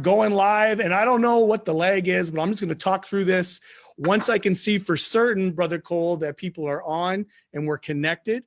going live, and I don't know what the lag is, but I'm just going to talk through this. Once I can see for certain, Brother Cole, that people are on and we're connected,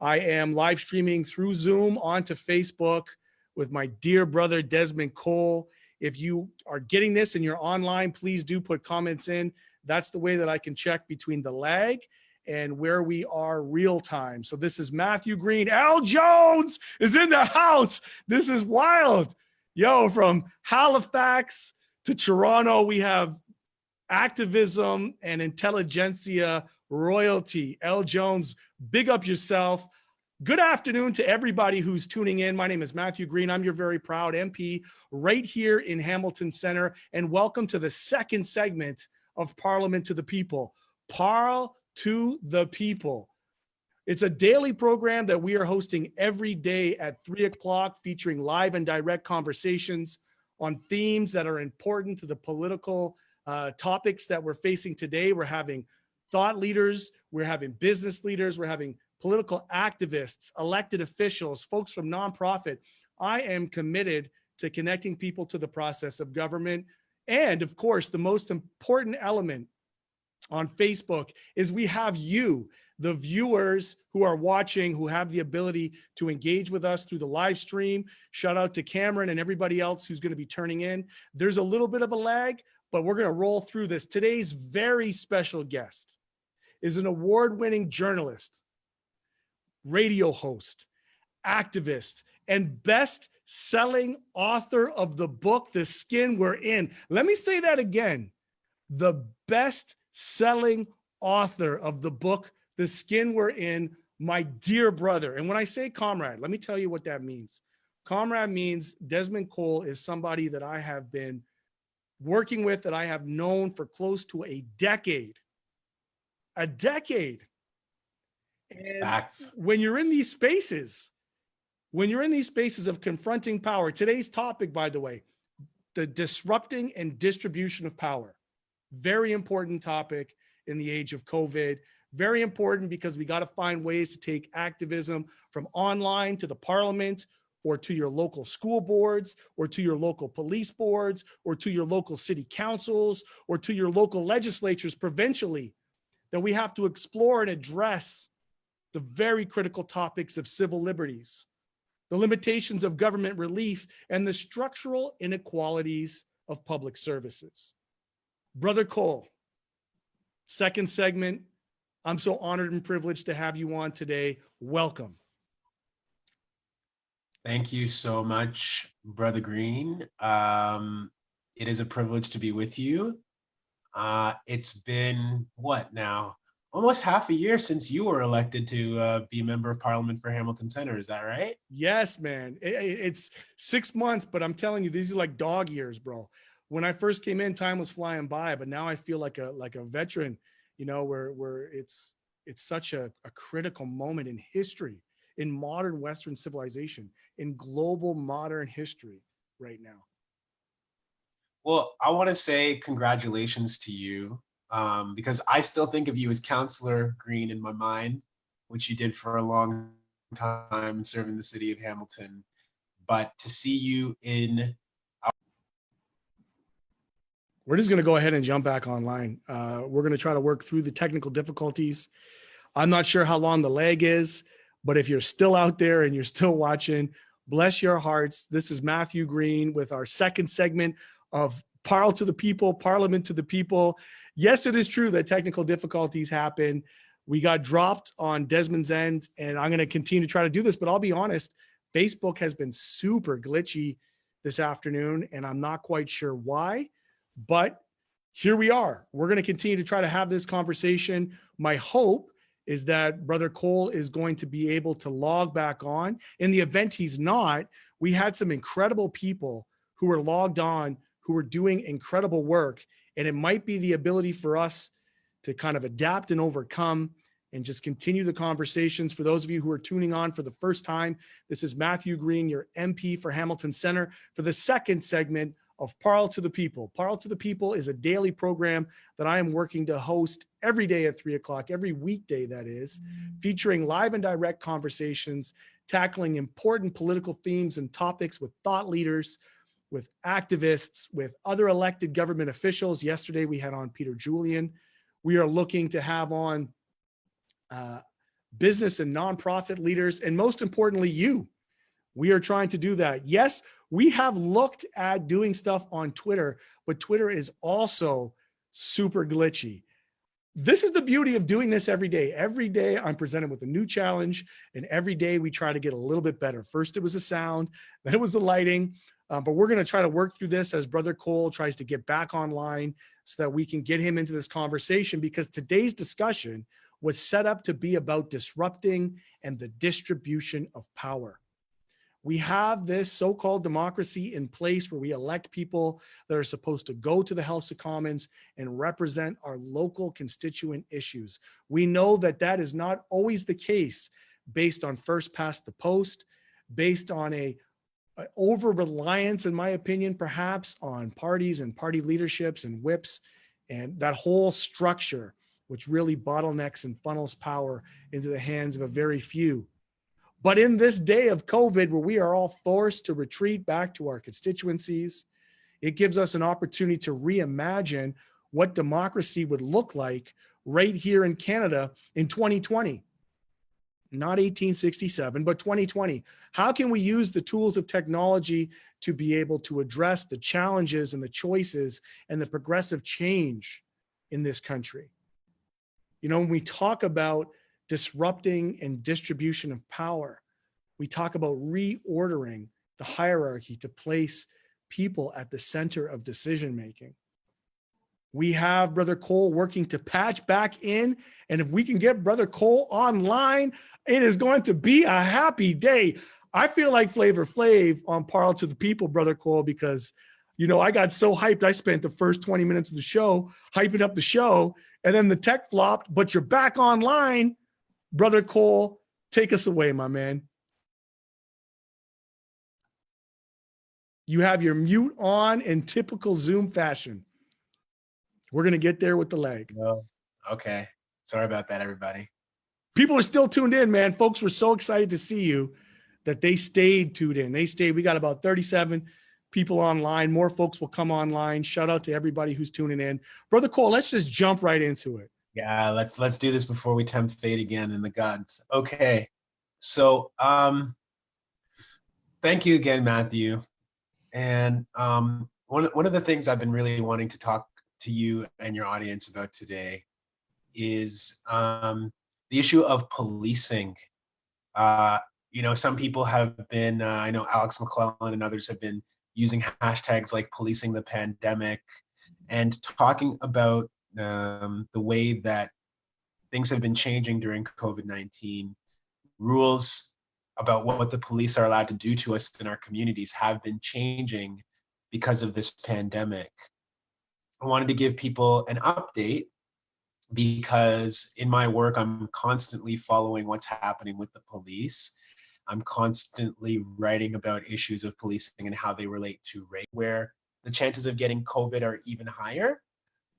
I am live streaming through Zoom onto Facebook with my dear brother, Desmond Cole. If you are getting this and you're online, please do put comments in. That's the way that I can check between the lag and where we are real time. So this is Matthew Green. Al Jones is in the house. This is wild. Yo, from Halifax to Toronto, we have activism and intelligentsia royalty. Al Jones, big up yourself. Good afternoon to everybody who's tuning in. My name is Matthew Green. I'm your very proud MP right here in Hamilton Center. And welcome to the second segment of Parliament to the People. Parl to the People. It's a daily program that we are hosting every day at 3 o'clock, featuring live and direct conversations on themes that are important to the political topics that we're facing today. We're having thought leaders, we're having business leaders, we're having political activists, elected officials, folks from nonprofit. I am committed to connecting people to the process of government. And of course, the most important element on Facebook is we have you, the viewers who are watching, who have the ability to engage with us through the live stream. Shout out to Cameron and everybody else who's going to be turning in. There's a little bit of a lag, but we're going to roll through this. Today's very special guest is an award-winning journalist, radio host, activist, and best-selling author of the book, The Skin We're In. Let me say that again. The best-selling author of the book, The Skin We're In, my dear brother. And when I say comrade, let me tell you what that means. Comrade means Desmond Cole is somebody that I have been working with, that I have known for close to a decade. A decade. And when you're in these spaces, of confronting power, today's topic, by the way, the disrupting and distribution of power. Very important topic in the age of COVID. Very important because we got to find ways to take activism from online to the parliament, or to your local school boards, or to your local police boards, or to your local city councils, or to your local legislatures provincially, that we have to explore and address the very critical topics of civil liberties, the limitations of government relief, and the structural inequalities of public services. Brother Cole, second segment. I'm so honored and privileged to have you on today. Welcome. Thank you so much, Brother Green. It is a privilege to be with you. It's been, what now? Almost half a year since you were elected to be a member of Parliament for Hamilton Center. Is that right? Yes, man. It's 6 months, but I'm telling you, these are like dog years, bro. When I first came in, time was flying by, but now I feel like a veteran, you know, where it's such a critical moment in history, in modern Western civilization, in global modern history right now. Well, I want to say congratulations to you, because I still think of you as Councillor Green in my mind, which you did for a long time serving the city of Hamilton. But to see you in... We're just going to go ahead and jump back online. We're going to try to work through the technical difficulties. I'm not sure how long the lag is, but if you're still out there and you're still watching, bless your hearts. This is Matthew Green with our second segment of Parl to the People, Parliament to the People. Yes, it is true that technical difficulties happen. We got dropped on Desmond's end, and I'm going to continue to try to do this, but I'll be honest, Facebook has been super glitchy this afternoon, and I'm not quite sure why, but here we are. We're going to continue to try to have this conversation. My hope is that Brother Cole is going to be able to log back on. In the event he's not, we had some incredible people who were logged on, who were doing incredible work, and it might be the ability for us to kind of adapt and overcome and just continue the conversations. For those of you who are tuning on for the first time, this is Matthew Green, your MP for Hamilton Center, for the second segment of Parl to the People. Parl to the People is a daily program that I am working to host every day at 3 o'clock, every weekday that is, featuring live and direct conversations, tackling important political themes and topics with thought leaders, with activists, with other elected government officials. Yesterday, we had on Peter Julian. We are looking to have on business and nonprofit leaders, and most importantly, you. We are trying to do that. Yes, we have looked at doing stuff on Twitter, but Twitter is also super glitchy. This is the beauty of doing this every day. Every day I'm presented with a new challenge, and every day we try to get a little bit better. First, it was the sound, then it was the lighting, but we're going to try to work through this as Brother Cole tries to get back online so that we can get him into this conversation, because today's discussion was set up to be about disrupting and the distribution of power. We have this so-called democracy in place where we elect people that are supposed to go to the House of Commons and represent our local constituent issues. We know that that is not always the case based on first past the post, based on a over-reliance, in my opinion, perhaps on parties and party leaderships and whips and that whole structure, which really bottlenecks and funnels power into the hands of a very few. But in this day of COVID, where we are all forced to retreat back to our constituencies, it gives us an opportunity to reimagine what democracy would look like right here in Canada in 2020. Not 1867, but 2020. How can we use the tools of technology to be able to address the challenges and the choices and the progressive change in this country? You know, when we talk about disrupting and distribution of power, we talk about reordering the hierarchy to place people at the center of decision making. We have Brother Cole working to patch back in, and if we can get Brother Cole online, it is going to be a happy day. I feel like Flavor Flav on Parle to the People, Brother Cole, because, you know, I got so hyped. I spent the first 20 minutes of the show hyping up the show, and then the tech flopped, but you're back online. Brother Cole, take us away, my man. You have your mute on in typical Zoom fashion. We're going to get there with the lag. No. Okay. Sorry about that, everybody. People are still tuned in, man. Folks were so excited to see you that they stayed tuned in. They stayed. We got about 37 people online. More folks will come online. Shout out to everybody who's tuning in. Brother Cole, let's just jump right into it. Yeah, let's do this before we tempt fate again in the gods. Okay. So, thank you again, Matthew. And one of the things I've been really wanting to talk to you and your audience about today is the issue of policing. You know, some people have been, I know Alex McClellan and others have been using hashtags like policing the pandemic and talking about the way that things have been changing during COVID-19. Rules about what the police are allowed to do to us in our communities have been changing because of this pandemic. I wanted to give people an update because in my work, I'm constantly following what's happening with the police. I'm constantly writing about issues of policing and how they relate to race, where the chances of getting COVID are even higher.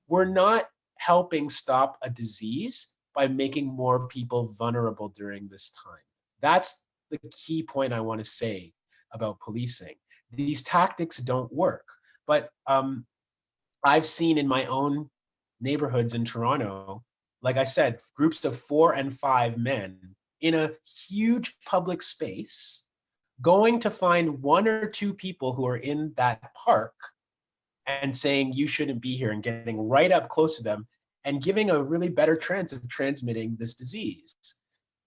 We're not helping stop a disease by making more people vulnerable during this time. That's the key point I want to say about policing. These tactics don't work, but I've seen in my own neighborhoods in Toronto, like I said, groups of 4 and 5 men in a huge public space going to find 1 or 2 people who are in that park and saying you shouldn't be here, and getting right up close to them and giving a really better chance of transmitting this disease.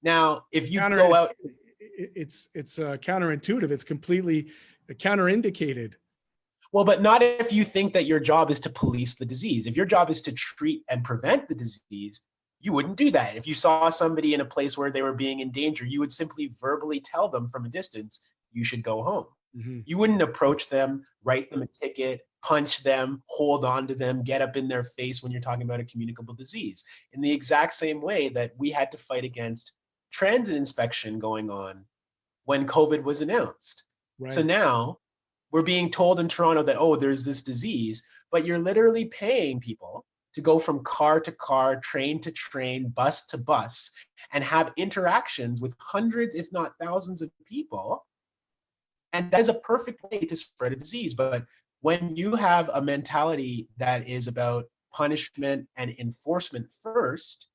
Now, if you go out, it's counterintuitive. It's completely counterindicated. Well, but not if you think that your job is to police the disease. If your job is to treat and prevent the disease, you wouldn't do that. If you saw somebody in a place where they were being in danger, you would simply verbally tell them from a distance, you should go home. Mm-hmm. You wouldn't approach them, write them a ticket, punch them, hold on to them, get up in their face when you're talking about a communicable disease. In the exact same way that we had to fight against transit inspection going on when COVID was announced. Right. So now we're being told in Toronto that, oh, there's this disease, but you're literally paying people to go from car to car, train to train, bus to bus, and have interactions with hundreds, if not thousands of people And that is a perfect way to spread a disease. But when you have a mentality that is about punishment and enforcement first,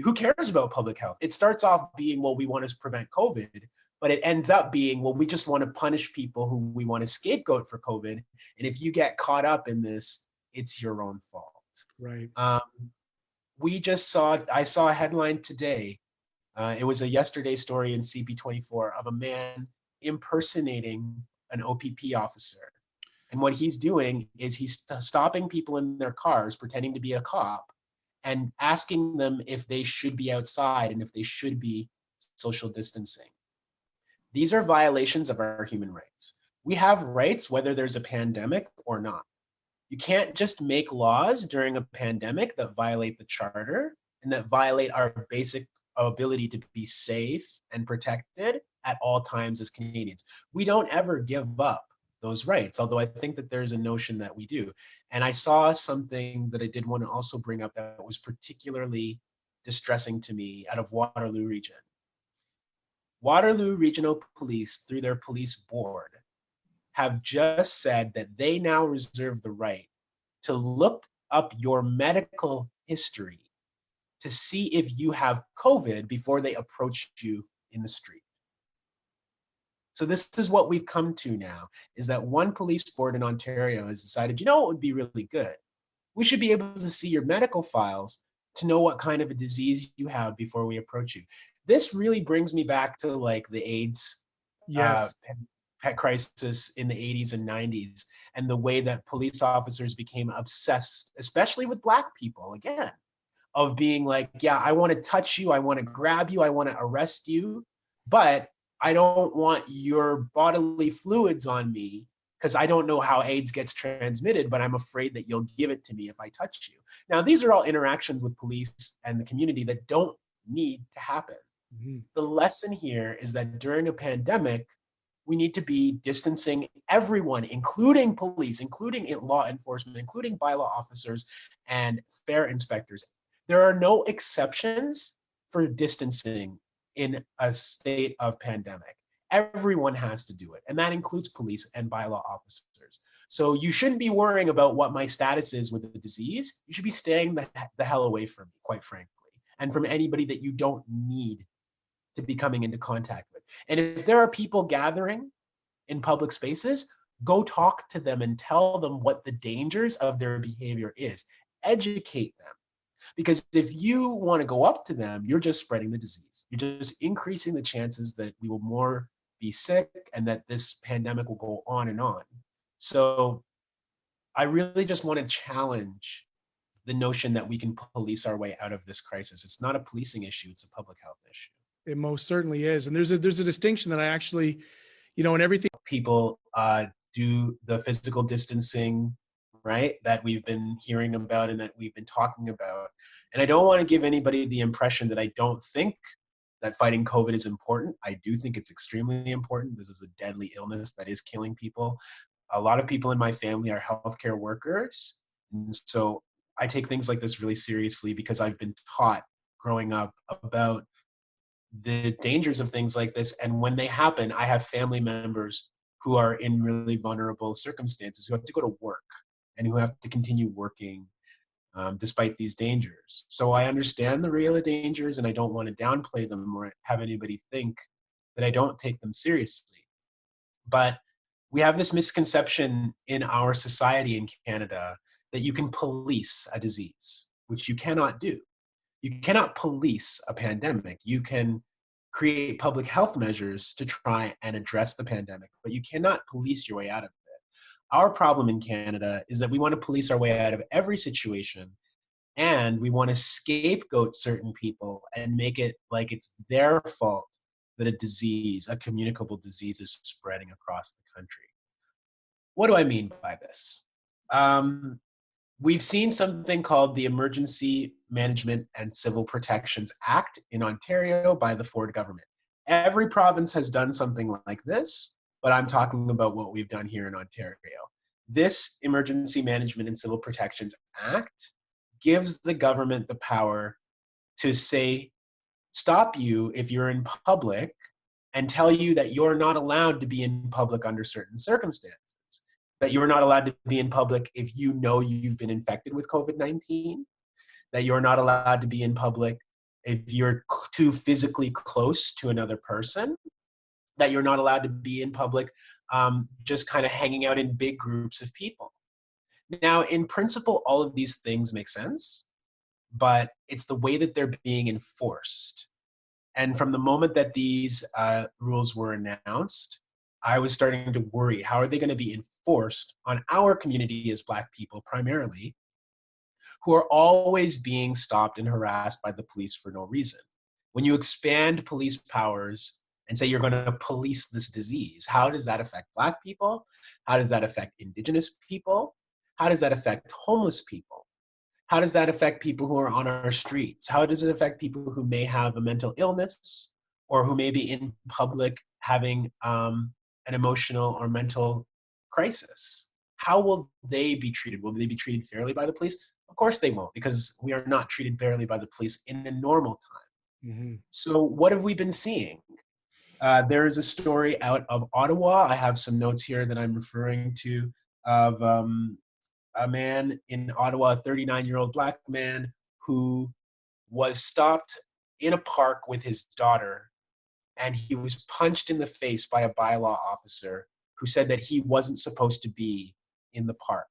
who cares about public health? It starts off being, well, we want to prevent COVID, but it ends up being, well, we just want to punish people who we want to scapegoat for COVID. And if you get caught up in this, it's your own fault. Right. I saw a headline today. It was a yesterday story in CP24 of a man impersonating an OPP officer. And what he's doing is he's stopping people in their cars, pretending to be a cop, and asking them if they should be outside and if they should be social distancing. These are violations of our human rights. We have rights whether there's a pandemic or not. You can't just make laws during a pandemic that violate the charter and that violate our basic ability to be safe and protected at all times as Canadians. We don't ever give up those rights, although I think that there's a notion that we do. And I saw something that I did want to also bring up that was particularly distressing to me out of Waterloo Region. Waterloo Regional Police, through their police board, have just said that they now reserve the right to look up your medical history to see if you have COVID before they approach you in the street. So this is what we've come to now, is that one police board in Ontario has decided, you know what would be really good? We should be able to see your medical files to know what kind of a disease you have before we approach you. This really brings me back to like the AIDS Yes. pet crisis in the 80s and 90s, and the way that police officers became obsessed, especially with Black people, again, of being like, yeah, I want to touch you, I want to grab you, I want to arrest you, but I don't want your bodily fluids on me because I don't know how AIDS gets transmitted, but I'm afraid that you'll give it to me if I touch you. Now, these are all interactions with police and the community that don't need to happen. Mm-hmm. The lesson here is that during a pandemic, we need to be distancing everyone, including police, including law enforcement, including bylaw officers and fare inspectors. There are no exceptions for distancing in a state of pandemic. Everyone has to do it, and that includes police and bylaw officers. So you shouldn't be worrying about what my status is with the disease. You should be staying the hell away from me, quite frankly, and from anybody that you don't need to be coming into contact with. And if there are people gathering in public spaces, go talk to them and tell them what the dangers of their behavior is. Educate them. Because if you want to go up to them, you're just spreading the disease. You're just increasing the chances that we will more be sick and that this pandemic will go on and on. So I really just want to challenge the notion that we can police our way out of this crisis. It's not a policing issue, it's a public health issue. It most certainly is. And there's a distinction that I actually, and everything. People do the physical distancing, right, that we've been hearing about and that we've been talking about. And I don't want to give anybody the impression that I don't think that fighting COVID is important. I do think it's extremely important. This is a deadly illness that is killing people. A lot of people in my family are healthcare workers. And so I take things like this really seriously because I've been taught growing up about the dangers of things like this. And when they happen, I have family members who are in really vulnerable circumstances, who have to go to work and who have to continue working despite these dangers. So I understand the real dangers and I don't want to downplay them or have anybody think that I don't take them seriously. But we have this misconception in our society in Canada that you can police a disease, which you cannot do. You cannot police a pandemic. You can create public health measures to try and address the pandemic, but you cannot police your way out of it. Our problem in Canada is that we want to police our way out of every situation, and we want to scapegoat certain people and make it like it's their fault that a disease, a communicable disease, is spreading across the country. What do I mean by this? We've seen something called the Emergency Management and Civil Protections Act in Ontario by the Ford government. Every province has done something like this, but I'm talking about what we've done here in Ontario. This Emergency Management and Civil Protections Act gives the government the power to say, stop you if you're in public and tell you that you're not allowed to be in public under certain circumstances, that you're not allowed to be in public if you know you've been infected with COVID-19, that you're not allowed to be in public if you're too physically close to another person, that you're not allowed to be in public just kind of hanging out in big groups of people. Now, in principle, all of these things make sense, but it's the way that they're being enforced. And from the moment that these rules were announced, I was starting to worry, how are they going to be enforced on our community as Black people primarily, who are always being stopped and harassed by the police for no reason? When you expand police powers and say you're going to police this disease, how does that affect Black people? How does that affect Indigenous people? How does that affect homeless people? How does that affect people who are on our streets? How does it affect people who may have a mental illness or who may be in public having an emotional or mental crisis? How will they be treated? Will they be treated fairly by the police? Of course they won't, because we are not treated fairly by the police in a normal time. Mm-hmm. So what have we been seeing? There is a story out of Ottawa. I have some notes here that I'm referring to of a man in Ottawa, a 39-year-old Black man who was stopped in a park with his daughter, and he was punched in the face by a bylaw officer who said that he wasn't supposed to be in the park.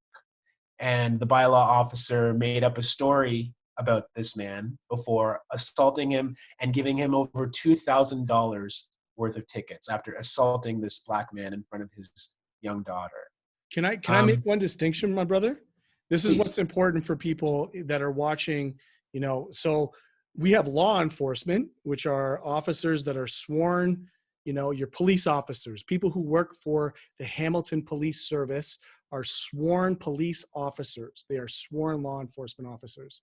And the bylaw officer made up a story about this man before assaulting him and giving him over $2,000 worth of tickets after assaulting this Black man in front of his young daughter. Can I make one distinction, my brother? This is Please. what's important for people that are watching, so we have law enforcement, which are officers that are sworn, your police officers, people who work for the Hamilton Police Service are sworn police officers. They are sworn law enforcement officers.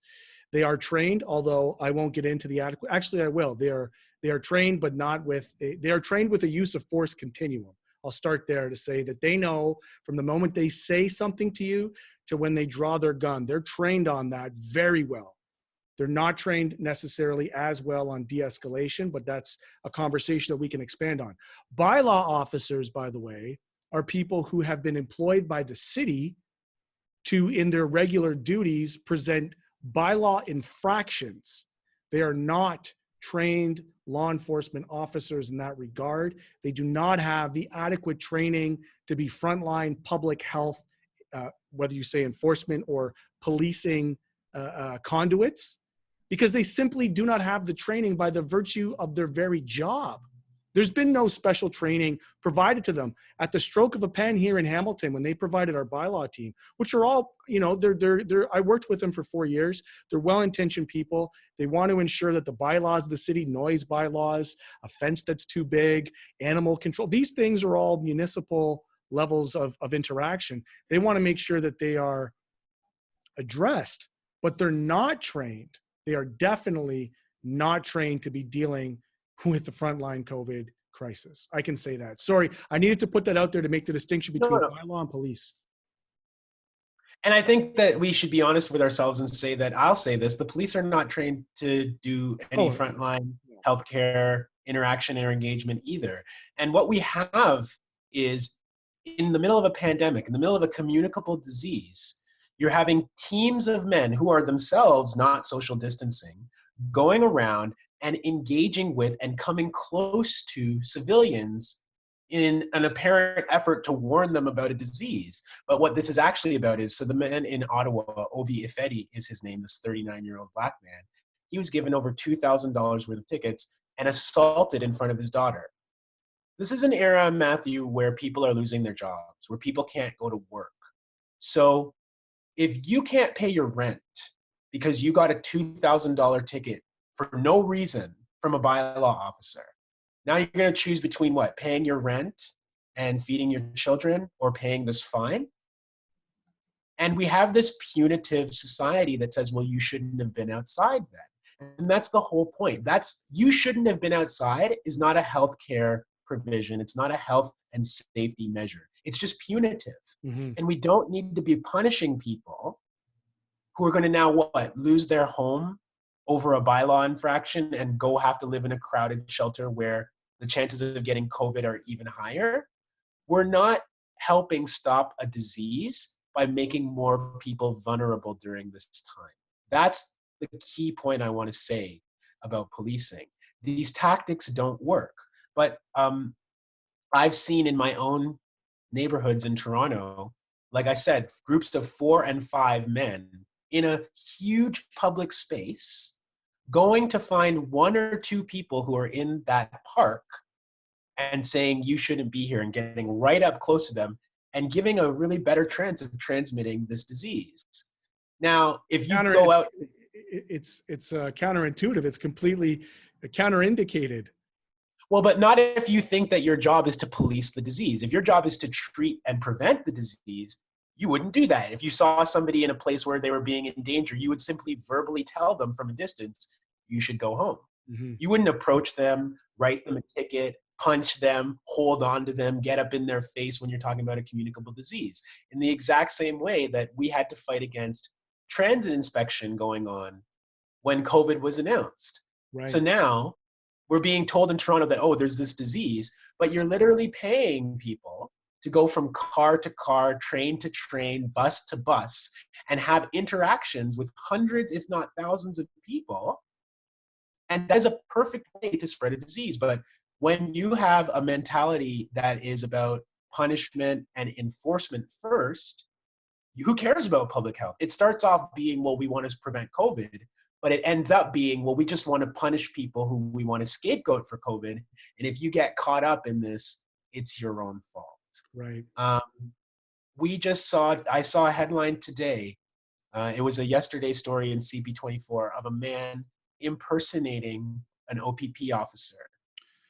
They are trained, although I won't get into the adequate, actually I will. They are trained, but not with, they are trained with a use of force continuum. I'll start there to say that they know from the moment they say something to you to when they draw their gun. They're trained on that very well. They're not trained necessarily as well on de-escalation, but that's a conversation that we can expand on. Bylaw officers, by the way, are people who have been employed by the city to, in their regular duties, present bylaw infractions. They are not trained law enforcement officers in that regard. They do not have the adequate training to be frontline public health, whether you say enforcement or policing conduits, because they simply do not have the training by the virtue of their very job. There's been no special training provided to them. At the stroke of a pen here in Hamilton, when they provided our bylaw team, which are all, I worked with them for 4 years. They're well-intentioned people. They want to ensure that the bylaws of the city, noise bylaws, a fence that's too big, animal control, these things are all municipal levels of interaction. They want to make sure that they are addressed, but they're not trained. They are definitely not trained to be dealing with the frontline COVID crisis. I can say that. Sorry, I needed to put that out there to make the distinction between bylaw and police. And I think that we should be honest with ourselves and say that, I'll say this, the police are not trained to do any frontline healthcare interaction or engagement either. And what we have is, in the middle of a pandemic, in the middle of a communicable disease, you're having teams of men who are themselves not social distancing, going around and engaging with and coming close to civilians in an apparent effort to warn them about a disease. But what this is actually about is, so the man in Ottawa, Obi Ifedi is his name, this 39-year-old Black man, he was given over $2,000 worth of tickets and assaulted in front of his daughter. This is an era, Matthew, where people are losing their jobs, where people can't go to work. So if you can't pay your rent because you got a $2,000 ticket for no reason from a bylaw officer, now you're going to choose between what? Paying your rent and feeding your children, or paying this fine? And we have this punitive society that says, well, you shouldn't have been outside then. And that's the whole point. That's, you shouldn't have been outside is not a healthcare provision. It's not a health and safety measure. It's just punitive. Mm-hmm. And we don't need to be punishing people who are going to now what? Lose their home over a bylaw infraction and go have to live in a crowded shelter where the chances of getting COVID are even higher. We're not helping stop a disease by making more people vulnerable during this time. That's the key point I want to say about policing. These tactics don't work. But I've seen in my own neighborhoods in Toronto, like I said, groups of 4 and 5 men in a huge public space going to find 1 or 2 people who are in that park and saying you shouldn't be here, and getting right up close to them and giving a really better chance of transmitting this disease. Now, if you go out, it's counterintuitive. It's completely counterindicated. well, but not if you think that your job is to police the disease. If your job is to treat and prevent the disease, you wouldn't do that. If you saw somebody in a place where they were being in danger, you would simply verbally tell them from a distance, you should go home. Mm-hmm. You wouldn't approach them, write them a ticket, punch them, hold on to them, get up in their face when you're talking about a communicable disease. In the exact same way that we had to fight against transit inspection going on when COVID was announced. Right. So now we're being told in Toronto that, oh, there's this disease, but you're literally paying people to go from car to car, train to train, bus to bus, and have interactions with hundreds, if not thousands of people. And that is a perfect way to spread a disease. But when you have a mentality that is about punishment and enforcement first, who cares about public health? It starts off being, well, we want to prevent COVID, but it ends up being, well, we just want to punish people who we want to scapegoat for COVID. And if you get caught up in this, it's your own fault. Right. I saw a headline today. It was a yesterday story in CP24 of a man impersonating an OPP officer.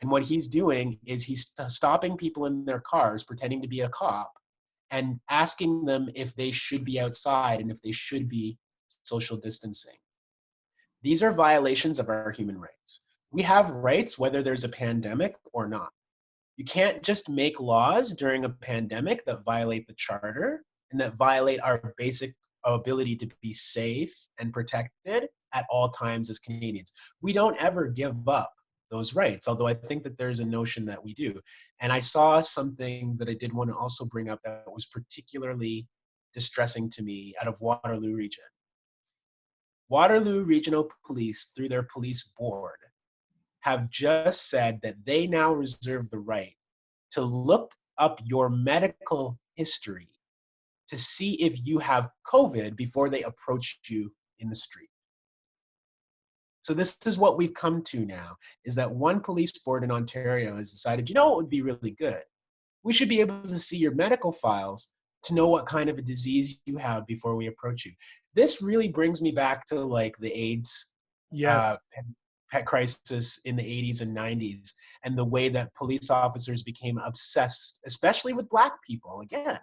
And what he's doing is he's stopping people in their cars, pretending to be a cop, and asking them if they should be outside and if they should be social distancing. These are violations of our human rights. We have rights whether there's a pandemic or not. You can't just make laws during a pandemic that violate the charter and that violate our basic ability to be safe and protected at all times as Canadians. We don't ever give up those rights, although I think that there's a notion that we do. And I saw something that I did want to also bring up that was particularly distressing to me out of Waterloo Region. Waterloo Regional Police, through their police board, have just said that they now reserve the right to look up your medical history to see if you have COVID before they approach you in the street. So this is what we've come to now, is that one police board in Ontario has decided, you know what would be really good? We should be able to see your medical files to know what kind of a disease you have before we approach you. This really brings me back to like the AIDS pet crisis in the 80s and 90s, and the way that police officers became obsessed, especially with Black people, again,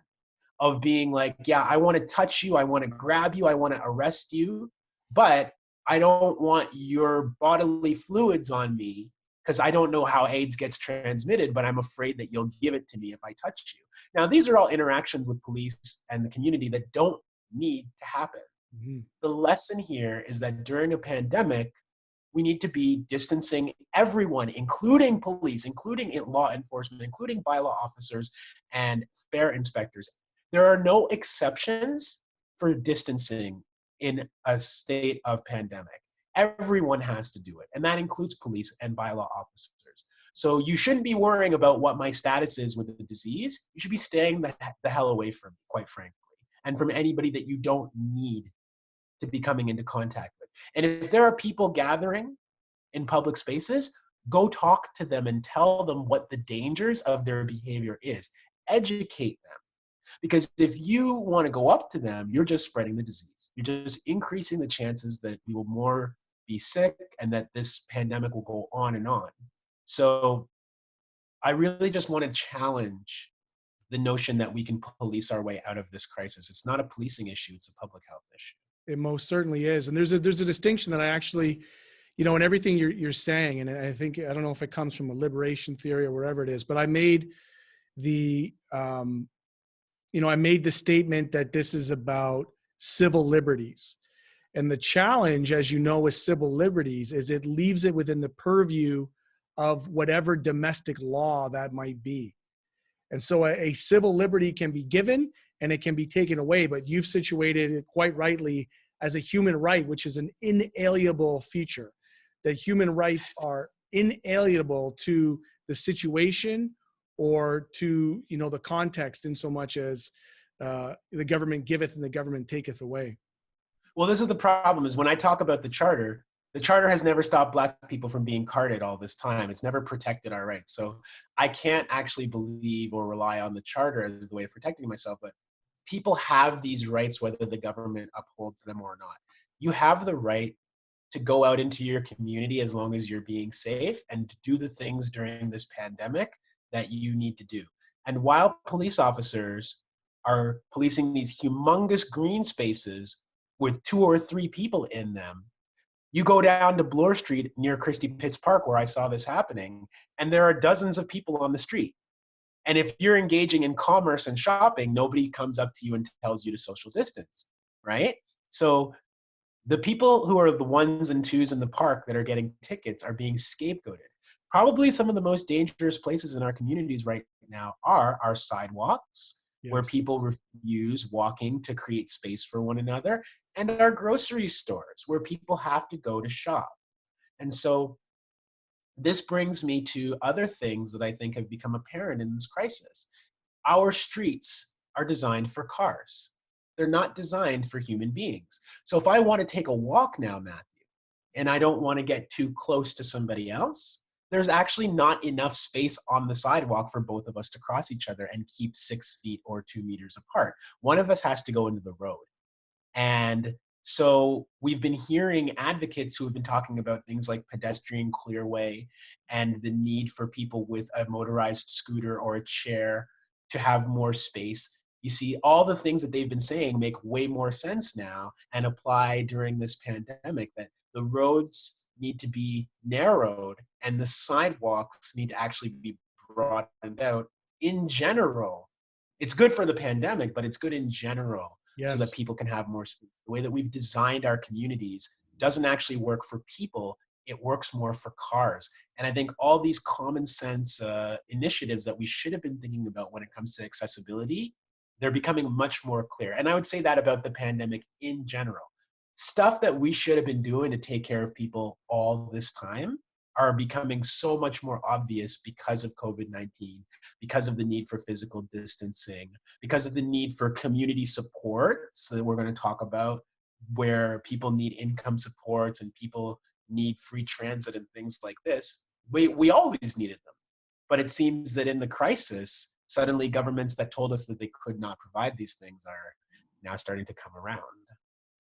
of being like, yeah, I want to touch you, I want to grab you, I want to arrest you, but I don't want your bodily fluids on me because I don't know how AIDS gets transmitted, but I'm afraid that you'll give it to me if I touch you. Now, these are all interactions with police and the community that don't need to happen. Mm-hmm. The lesson here is that during a pandemic, we need to be distancing everyone, including police, including law enforcement, including bylaw officers and fare inspectors. There are no exceptions for distancing in a state of pandemic. Everyone has to do it, and that includes police and bylaw officers. So you shouldn't be worrying about what my status is with the disease. You should be staying the hell away from me, quite frankly, and from anybody that you don't need to be coming into contact with. And if there are people gathering in public spaces, go talk to them and tell them what the dangers of their behavior is. Educate them. Because if you want to go up to them, you're just spreading the disease. You're just increasing the chances that we will more be sick and that this pandemic will go on and on. So I really just want to challenge the notion that we can police our way out of this crisis. It's not a policing issue, it's a public health issue. It most certainly is. And there's a distinction that I actually, in everything you're saying, and I think, I don't know if it comes from a liberation theory or wherever it is, but I made the, I made the statement that this is about civil liberties. And the challenge, as you know, with civil liberties is it leaves it within the purview of whatever domestic law that might be. And so a civil liberty can be given and it can be taken away, but you've situated it quite rightly as a human right, which is an inalienable feature, that human rights are inalienable to the situation or to, the context, in so much as the government giveth and the government taketh away. Well, this is the problem, is when I talk about the charter has never stopped Black people from being carded all this time. It's never protected our rights. So I can't actually believe or rely on the charter as the way of protecting myself, but people have these rights whether the government upholds them or not. You have the right to go out into your community as long as you're being safe and to do the things during this pandemic that you need to do. And while police officers are policing these humongous green spaces with 2 or 3 people in them, you go down to Bloor Street near Christie Pitts Park, where I saw this happening, and there are dozens of people on the street. And if you're engaging in commerce and shopping, nobody comes up to you and tells you to social distance, right? So the people who are the ones and twos in the park that are getting tickets are being scapegoated. Probably some of the most dangerous places in our communities right now are our sidewalks, where people refuse walking to create space for one another, and our grocery stores, where people have to go to shop. And so this brings me to other things that I think have become apparent in this crisis. Our streets are designed for cars. They're not designed for human beings. So if I want to take a walk now, Matthew, and I don't want to get too close to somebody else, there's actually not enough space on the sidewalk for both of us to cross each other and keep 6 feet or 2 meters apart. One of us has to go into the road. And so we've been hearing advocates who have been talking about things like pedestrian clearway and the need for people with a motorized scooter or a chair to have more space. You see, all the things that they've been saying make way more sense now and apply during this pandemic, that the roads need to be narrowed and the sidewalks need to actually be broadened out in general. It's good for the pandemic, but it's good in general. Yes. So that people can have more space. The way that we've designed our communities doesn't actually work for people, it works more for cars. And I think all these common sense initiatives that we should have been thinking about when it comes to accessibility, they're becoming much more clear. And I would say that about the pandemic in general. Stuff that we should have been doing to take care of people all this time are becoming so much more obvious because of COVID-19, because of the need for physical distancing, because of the need for community supports that we're going to talk about, where people need income supports and people need free transit and things like this. We always needed them. But it seems that in the crisis, suddenly governments that told us that they could not provide these things are now starting to come around.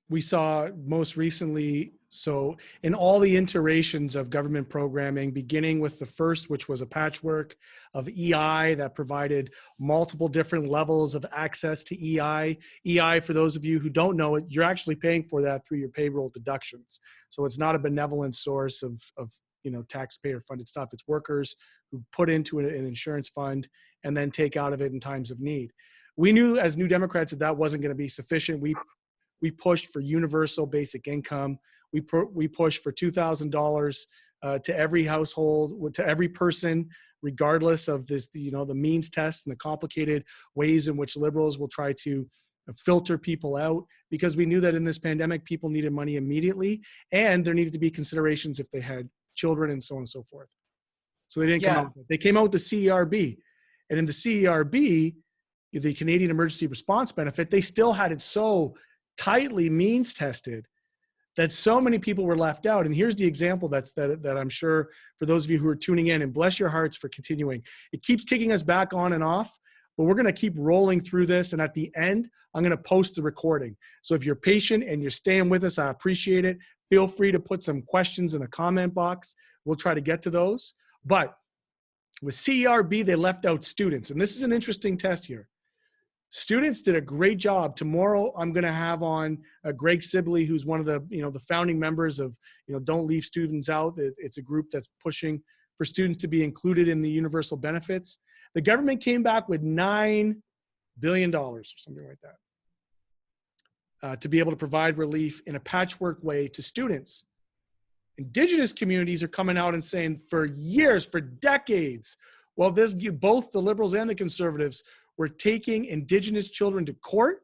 We saw most recently, so in all the iterations of government programming, beginning with the first, which was a patchwork of EI that provided multiple different levels of access to EI. EI, for those of you who don't know it, you're actually paying for that through your payroll deductions. So it's not a benevolent source of taxpayer funded stuff. It's workers who put into an insurance fund and then take out of it in times of need. We knew as New Democrats that wasn't going to be sufficient. We pushed for universal basic income. We pushed for $2,000 to every household, to every person, regardless of this, the means test and the complicated ways in which liberals will try to filter people out, because we knew that in this pandemic, people needed money immediately, and there needed to be considerations if they had children and so on and so forth. So they didn't come out. They came out with the CERB, and in the CERB, the Canadian Emergency Response Benefit, they still had it so tightly means tested that so many people were left out. And here's the example that I'm sure for those of you who are tuning in, and bless your hearts for continuing. It keeps kicking us back on and off, but we're going to keep rolling through this. And at the end, I'm going to post the recording. So if you're patient and you're staying with us, I appreciate it. Feel free to put some questions in the comment box. We'll try to get to those. But with CERB, they left out students. And this is an interesting test here. Students did a great job. Tomorrow, I'm going to have on Greg Sibley, who's one of the, the founding members of, Don't Leave Students Out. It's a group that's pushing for students to be included in the universal benefits. The government came back with $9 billion or something like that to be able to provide relief in a patchwork way to students. Indigenous communities are coming out and saying for years, for decades, well, both the liberals and the conservatives were taking Indigenous children to court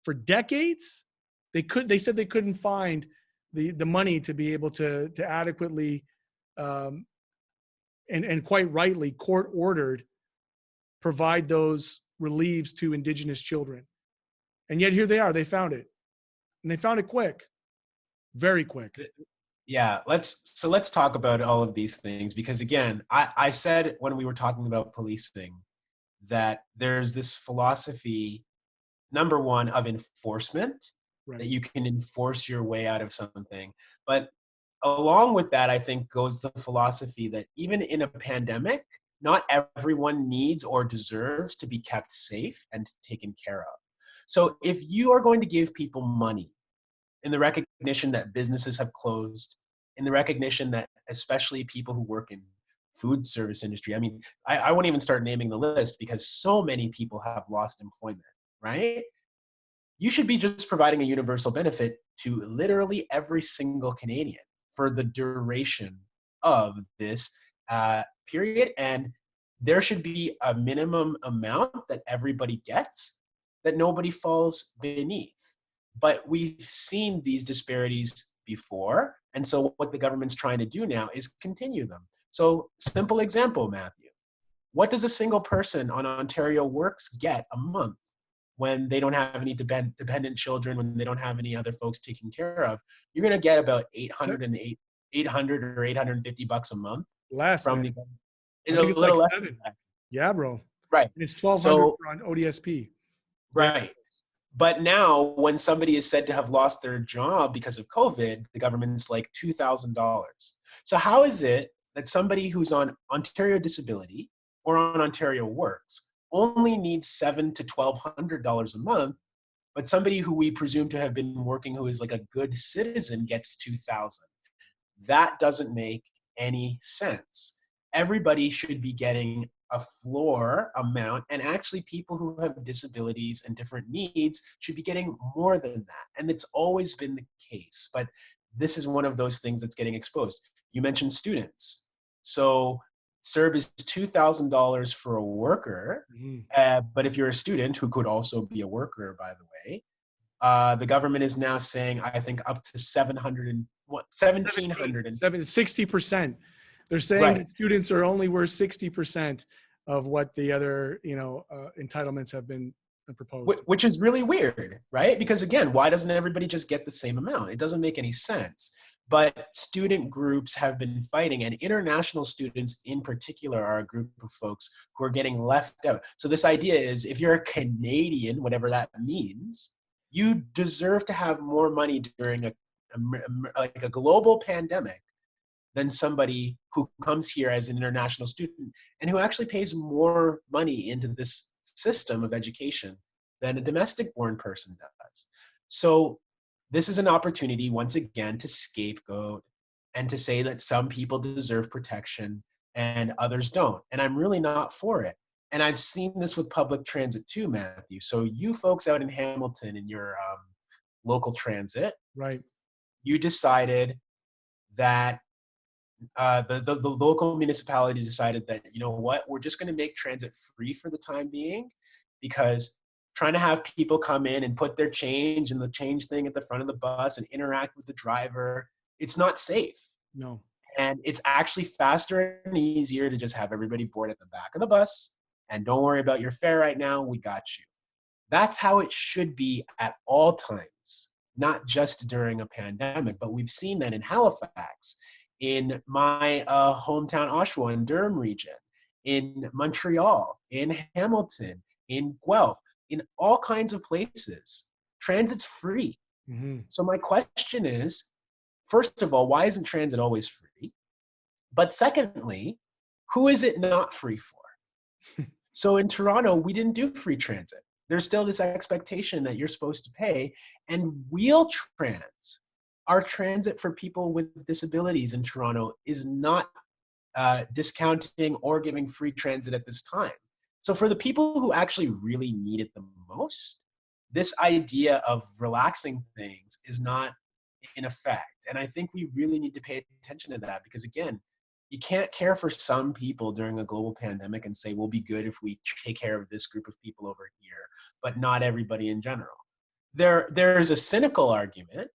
for decades. They said they couldn't find the money to be able to adequately and quite rightly court ordered provide those relieves to Indigenous children. And yet here they are, they found it. And they found it quick, very quick. Yeah, let's talk about all of these things, because again, I said when we were talking about policing that there's this philosophy, number one, of enforcement, Right. that you can enforce your way out of something. But along with that, I think goes the philosophy that even in a pandemic, not everyone needs or deserves to be kept safe and taken care of. So if you are going to give people money in the recognition that businesses have closed, in the recognition that especially people who work in food service industry, I mean, I won't even start naming the list because so many people have lost employment, right? You should be just providing a universal benefit to literally every single Canadian for the duration of this period. And there should be a minimum amount that everybody gets that nobody falls beneath. But we've seen these disparities before. And so what the government's trying to do now is continue them. So simple example, Matthew. What does a single person on Ontario Works get a month when they don't have any dependent children, when they don't have any other folks taken care of? You're going to get about 800 or 850 bucks a month Less, from man. the, I it's a think it's like little less 7. than that. Yeah, bro. Right. And it's 1,200 So, on ODSP. right. But now, when somebody is said to have lost their job because of COVID, the government's like $2,000. So how is it that somebody who's on Ontario Disability or on Ontario Works only needs $700 to $1,200 a month, but somebody who we presume to have been working, who is like a good citizen, gets $2,000? That doesn't make any sense. Everybody should be getting a floor amount, and actually people who have disabilities and different needs should be getting more than that. And it's always been the case, but this is one of those things that's getting exposed. You mentioned students. So CERB is $2,000 for a worker, but if you're a student, who could also be a worker, by the way, the government is now saying, I think, up to 1,700 60%. They're saying right. that students are only worth 60% of what the other, entitlements have been proposed. Which is really weird, right? Because again, why doesn't everybody just get the same amount? It doesn't make any sense. But student groups have been fighting, and international students in particular are a group of folks who are getting left out. So this idea is, if you're a Canadian, whatever that means, you deserve to have more money during like a global pandemic than somebody who comes here as an international student and who actually pays more money into this system of education than a domestic born person does. So this is an opportunity, once again, to scapegoat and to say that some people deserve protection and others don't. And I'm really not for it. And I've seen this with public transit too, Matthew. So you folks out in Hamilton in your local transit, Right. you decided that the local municipality decided that, you know what, we're just going to make transit free for the time being, because trying to have people come in and put their change in the change thing at the front of the bus and interact with the driver, it's not safe. No. And it's actually faster and easier to just have everybody board at the back of the bus and don't worry about your fare right now, we got you. That's how it should be at all times, not just during a pandemic. But we've seen that in Halifax, in my hometown Oshawa and Durham region, in Montreal, in Hamilton, in Guelph, in all kinds of places. Transit's free. Mm-hmm. So my question is, first of all, why isn't transit always free? But secondly, who is it not free for? So in Toronto, we didn't do free transit. There's still this expectation that you're supposed to pay. And Wheel-Trans, our transit for people with disabilities in Toronto, is not discounting or giving free transit at this time. So for the people who actually really need it the most, this idea of relaxing things is not in effect. And I think we really need to pay attention to that, because again, you can't care for some people during a global pandemic and say we'll be good if we take care of this group of people over here, but not everybody in general. There's a cynical argument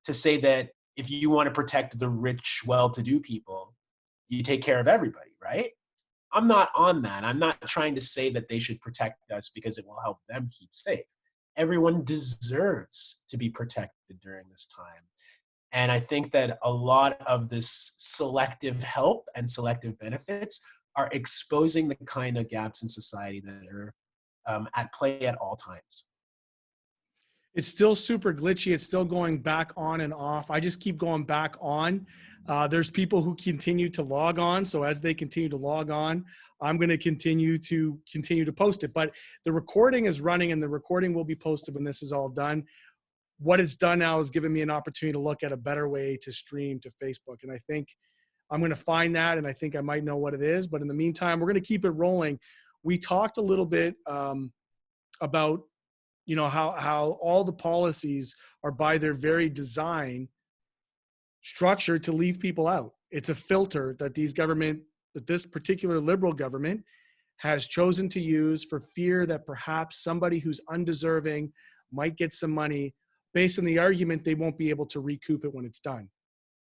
to say that if you want to protect the rich, well-to-do people, you take care of everybody, right? I'm not on that. I'm not trying to say that they should protect us because it will help them keep safe. Everyone deserves to be protected during this time. And I think that a lot of this selective help and selective benefits are exposing the kind of gaps in society that are at play at all times. It's still super glitchy. It's still going back on and off. I just keep going back on. There's people who continue to log on. So as they continue to log on, I'm going to continue to post it. But the recording is running, and the recording will be posted when this is all done. What it's done now is given me an opportunity to look at a better way to stream to Facebook. And I think I'm going to find that, and I think I might know what it is. But in the meantime, we're going to keep it rolling. We talked a little bit about how all the policies are by their very design structured to leave people out. It's a filter that this particular liberal government has chosen to use for fear that perhaps somebody who's undeserving might get some money based on the argument they won't be able to recoup it when it's done,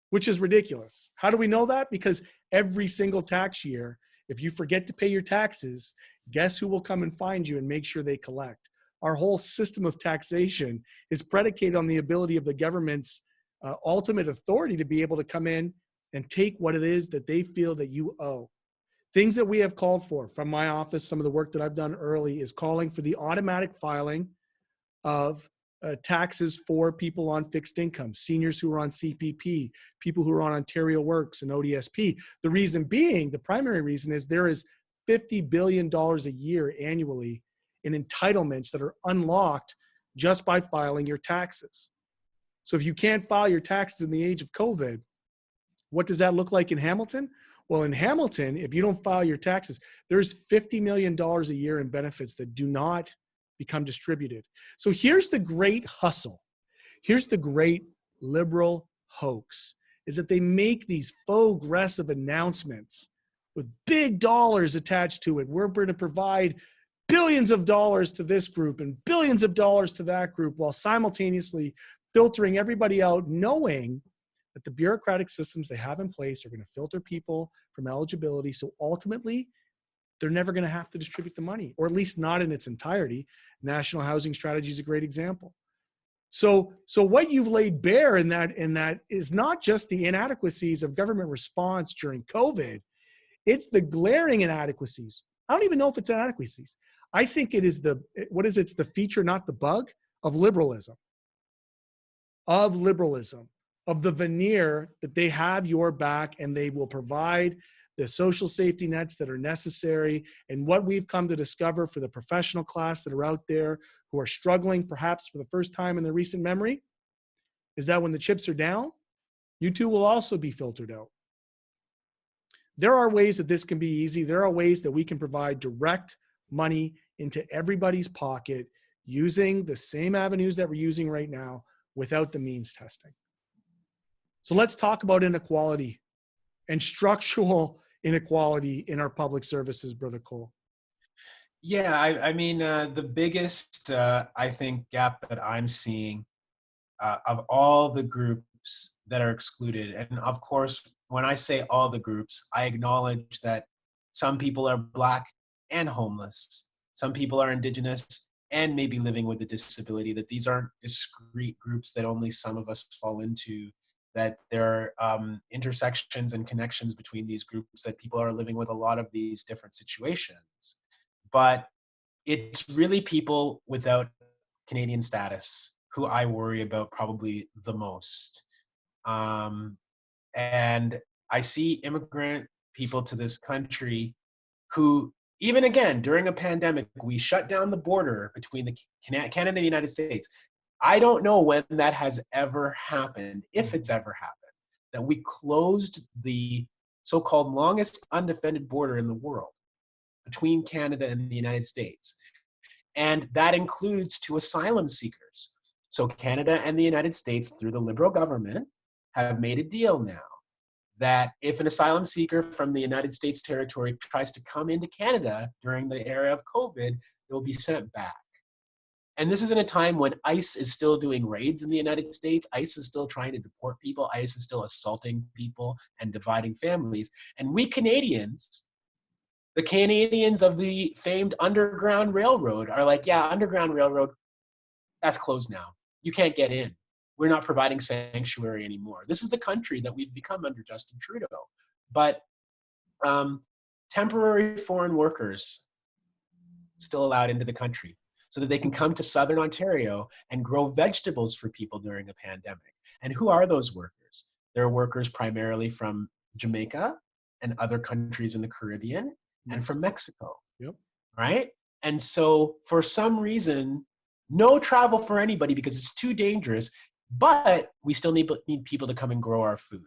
which is ridiculous. How do we know that? Because every single tax year, if you forget to pay your taxes, guess who will come and find you and make sure they collect? Our whole system of taxation is predicated on the ability of the government's ultimate authority to be able to come in and take what it is that they feel that you owe. Things that we have called for from my office, some of the work that I've done early is calling for the automatic filing of taxes for people on fixed income, seniors who are on CPP, people who are on Ontario Works and ODSP. The reason being, the primary reason is there is $50 billion a year annually in entitlements that are unlocked just by filing your taxes. So if you can't file your taxes in the age of COVID, what does that look like in Hamilton? Well, in Hamilton, if you don't file your taxes, there's $50 million a year in benefits that do not become distributed. So here's the great hustle. Here's the great liberal hoax, is that they make these faux aggressive announcements with big dollars attached to it. We're going to provide billions of dollars to this group and billions of dollars to that group, while simultaneously filtering everybody out, knowing that the bureaucratic systems they have in place are going to filter people from eligibility. So ultimately, they're never going to have to distribute the money, or at least not in its entirety. National Housing Strategy is a great example. So what you've laid bare in that is not just the inadequacies of government response during COVID, it's the glaring inadequacies. I don't even know if it's inadequacies. I think it is it's the feature, not the bug, of liberalism, of the veneer that they have your back and they will provide the social safety nets that are necessary. And what we've come to discover for the professional class that are out there who are struggling perhaps for the first time in their recent memory is that when the chips are down, you too will also be filtered out. There are ways that this can be easy. There are ways that we can provide direct money into everybody's pocket using the same avenues that we're using right now without the means testing. So let's talk about inequality and structural inequality in our public services, Brother Cole. Yeah, I mean, the biggest, I think, gap that I'm seeing of all the groups that are excluded, and of course, when I say all the groups, I acknowledge that some people are Black and homeless, some people are Indigenous and maybe living with a disability, that these aren't discrete groups that only some of us fall into, that there are intersections and connections between these groups, that people are living with a lot of these different situations. But it's really people without Canadian status who I worry about probably the most. And I see immigrant people to this country who, even again, during a pandemic, we shut down the border between Canada and the United States. I don't know when that has ever happened, if it's ever happened, that we closed the so-called longest undefended border in the world between Canada and the United States. And that includes to asylum seekers. So Canada and the United States, through the Liberal government, have made a deal now that if an asylum seeker from the United States territory tries to come into Canada during the era of COVID, they will be sent back. And this is in a time when ICE is still doing raids in the United States. ICE is still trying to deport people. ICE is still assaulting people and dividing families. And we Canadians, the Canadians of the famed Underground Railroad, are like, yeah, Underground Railroad, that's closed now. You can't get in. We're not providing sanctuary anymore. This is the country that we've become under Justin Trudeau. But temporary foreign workers still allowed into the country so that they can come to Southern Ontario and grow vegetables for people during a pandemic. And who are those workers? They're workers primarily from Jamaica and other countries in the Caribbean and from Mexico. Yep. Right? And so for some reason, no travel for anybody because it's too dangerous, but we still need people to come and grow our food.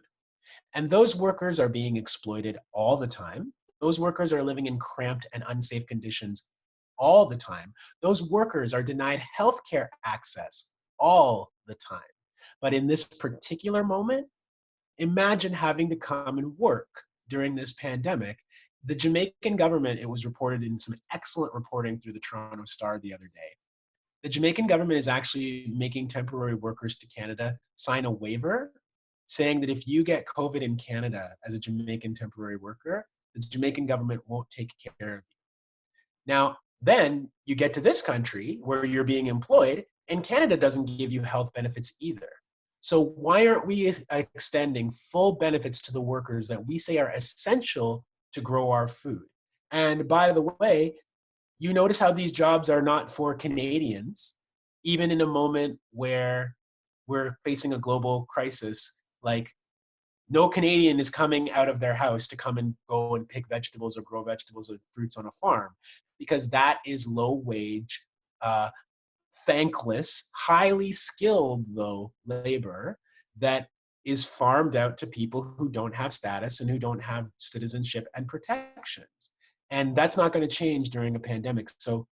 And those workers are being exploited all the time. Those workers are living in cramped and unsafe conditions all the time. Those workers are denied healthcare access all the time. But in this particular moment, imagine having to come and work during this pandemic. The Jamaican government, it was reported in some excellent reporting through the Toronto Star the other day. The Jamaican government is actually making temporary workers to Canada sign a waiver saying that if you get COVID in Canada as a Jamaican temporary worker, the Jamaican government won't take care of you. Now, then you get to this country where you're being employed, and Canada doesn't give you health benefits either. So why aren't we extending full benefits to the workers that we say are essential to grow our food? And by the way, you notice how these jobs are not for Canadians, even in a moment where we're facing a global crisis. Like, no Canadian is coming out of their house to come and go and pick vegetables or grow vegetables or fruits on a farm, because that is low wage, thankless, highly skilled, though, labor that is farmed out to people who don't have status and who don't have citizenship and protections. And that's not going to change during a pandemic. So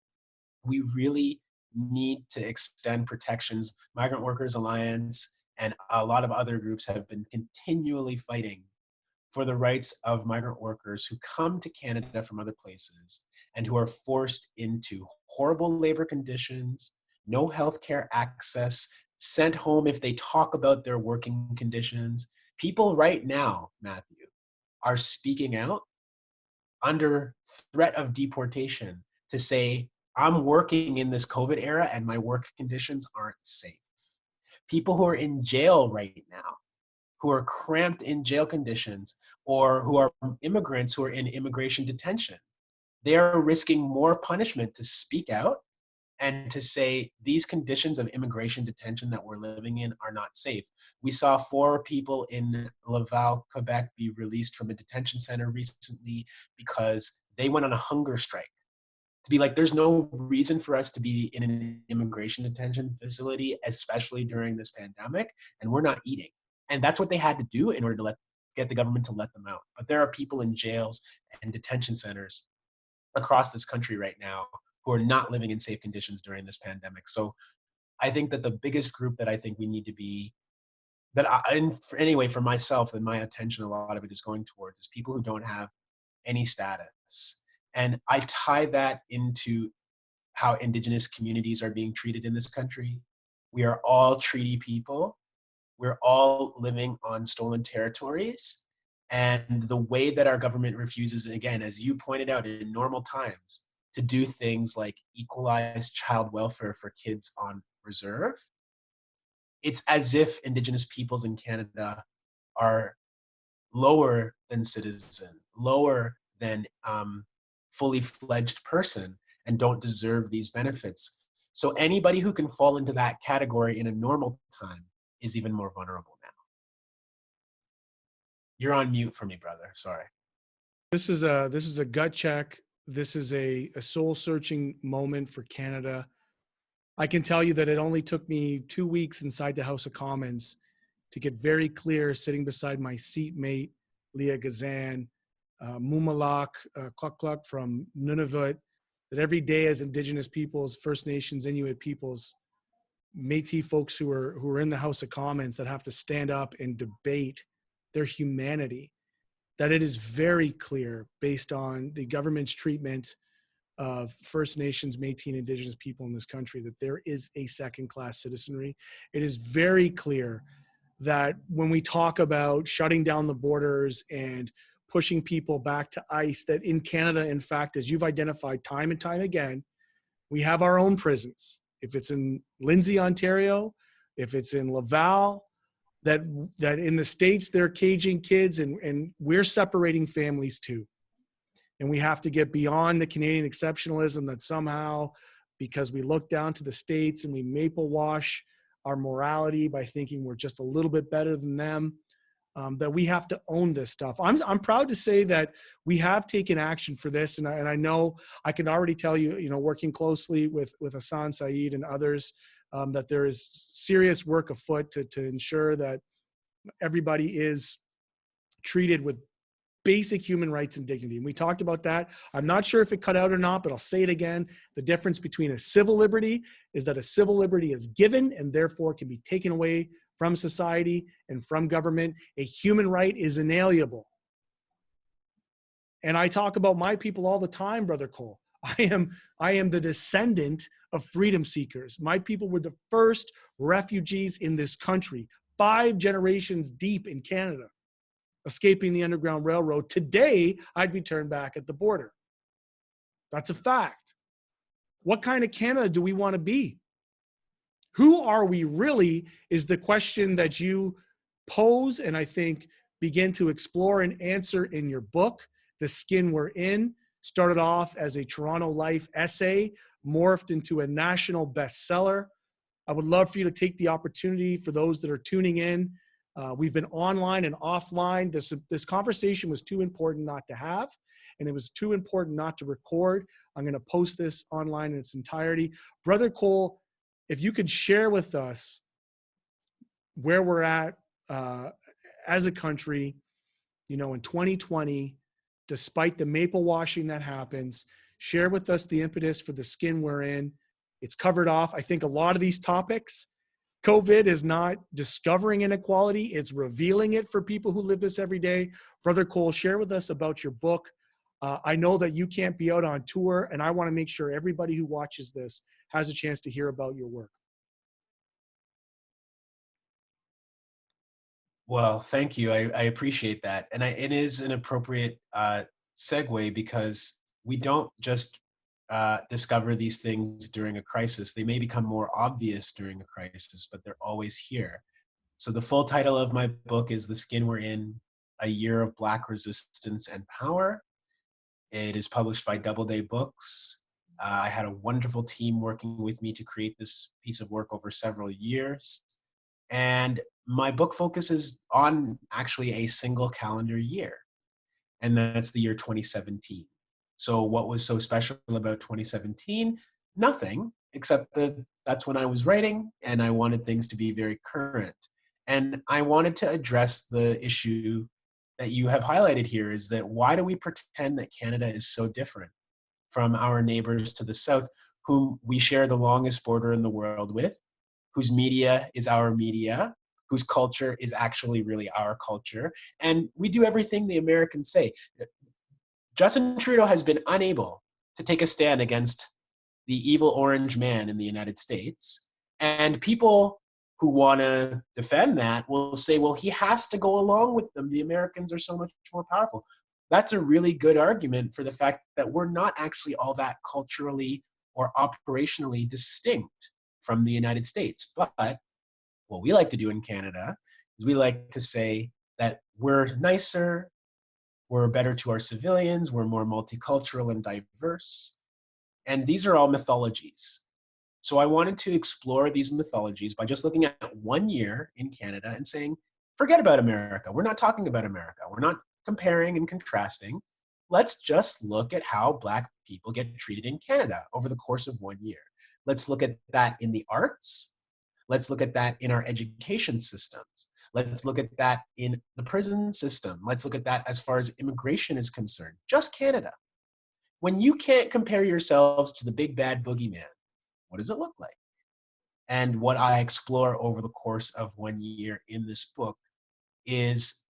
we really need to extend protections. Migrant Workers Alliance and a lot of other groups have been continually fighting for the rights of migrant workers who come to Canada from other places and who are forced into horrible labor conditions, no healthcare access, sent home if they talk about their working conditions. People right now, Matthew, are speaking out under threat of deportation to say, I'm working in this COVID era and my work conditions aren't safe. People who are in jail right now, who are cramped in jail conditions, or who are immigrants who are in immigration detention, they are risking more punishment to speak out and to say these conditions of immigration detention that we're living in are not safe. We saw 4 people in Laval, Quebec be released from a detention center recently because they went on a hunger strike. To be like, there's no reason for us to be in an immigration detention facility, especially during this pandemic, and we're not eating. And that's what they had to do in order to get the government to let them out. But there are people in jails and detention centers across this country right now who are not living in safe conditions during this pandemic. So I think that the biggest group that I think we need to be, anyway, for myself and my attention, a lot of it is going towards is people who don't have any status. And I tie that into how Indigenous communities are being treated in this country. We are all treaty people. We're all living on stolen territories. And the way that our government refuses, again, as you pointed out, in normal times, to do things like equalize child welfare for kids on reserve, it's as if Indigenous peoples in Canada are lower than citizen, lower than fully fledged person, and don't deserve these benefits. So anybody who can fall into that category in a normal time is even more vulnerable now. You're on mute for me, brother. Sorry. This is a gut check. This is a soul searching moment for Canada. I can tell you that it only took me 2 weeks inside the House of Commons to get very clear, sitting beside my seatmate, Leah Gazan, Mumalak, Cluck Cluck from Nunavut, that every day as Indigenous peoples, First Nations, Inuit peoples, Métis folks who are in the House of Commons that have to stand up and debate their humanity, that it is very clear based on the government's treatment of First Nations, Métis, and Indigenous people in this country that there is a second-class citizenry. It is very clear that when we talk about shutting down the borders and pushing people back to ICE, that in Canada, in fact, as you've identified time and time again, we have our own prisons. If it's in Lindsay, Ontario, if it's in Laval, that in the States, they're caging kids, and we're separating families too. And we have to get beyond the Canadian exceptionalism that somehow, because we look down to the States and we maple wash our morality by thinking we're just a little bit better than them, that we have to own this stuff. I'm proud to say that we have taken action for this. And I know I can already tell you, working closely with Hassan Saeed and others, that there is serious work afoot to ensure that everybody is treated with basic human rights and dignity. And we talked about that. I'm not sure if it cut out or not, but I'll say it again. The difference between a civil liberty is that a civil liberty is given and therefore can be taken away from society and from government. A human right is inalienable. And I talk about my people all the time, Brother Cole. I am the descendant of freedom seekers. My people were the first refugees in this country, 5 generations deep in Canada, escaping the Underground Railroad. Today, I'd be turned back at the border. That's a fact. What kind of Canada do we want to be? Who are we really is the question that you pose, and I think begin to explore and answer in your book, The Skin We're In. Started off as a Toronto Life essay, morphed into a national bestseller. I would love for you to take the opportunity, for those that are tuning in. We've been online and offline. This conversation was too important not to have, and it was too important not to record. I'm going to post this online in its entirety. Brother Cole, if you could share with us where we're at as a country, in 2020, despite the maple washing that happens, share with us the impetus for The Skin We're In. It's covered off, I think, a lot of these topics. COVID is not discovering inequality, it's revealing it for people who live this every day. Brother Cole, share with us about your book. I know that you can't be out on tour, and I want to make sure everybody who watches this has a chance to hear about your work. Well, thank you. I appreciate that. And it is an appropriate segue, because we don't just discover these things during a crisis. They may become more obvious during a crisis, but they're always here. So the full title of my book is The Skin We're In, A Year of Black Resistance and Power. It is published by Doubleday Books. I had a wonderful team working with me to create this piece of work over several years. And my book focuses on actually a single calendar year, and that's the year 2017. So what was so special about 2017? Nothing, except that that's when I was writing, and I wanted things to be very current. And I wanted to address the issue that you have highlighted here, is that why do we pretend that Canada is so different from our neighbors to the south, whom we share the longest border in the world with, whose media is our media, whose culture is actually really our culture, and we do everything the Americans say. Justin Trudeau has been unable to take a stand against the evil orange man in the United States, and people who want to defend that will say, well, he has to go along with them. The Americans are so much more powerful. That's a really good argument for the fact that we're not actually all that culturally or operationally distinct from the United States. But what we like to do in Canada is we like to say that we're nicer, we're better to our civilians, we're more multicultural and diverse. And these are all mythologies. So I wanted to explore these mythologies by just looking at 1 year in Canada and saying, forget about America. We're not talking about America. We're not comparing and contrasting. Let's just look at how Black people get treated in Canada over the course of 1 year. Let's look at that in the arts. Let's look at that in our education systems. Let's look at that in the prison system. Let's look at that as far as immigration is concerned. Just Canada. When you can't compare yourselves to the big bad boogeyman, what does it look like? and what I explore over the course of 1 year in this book is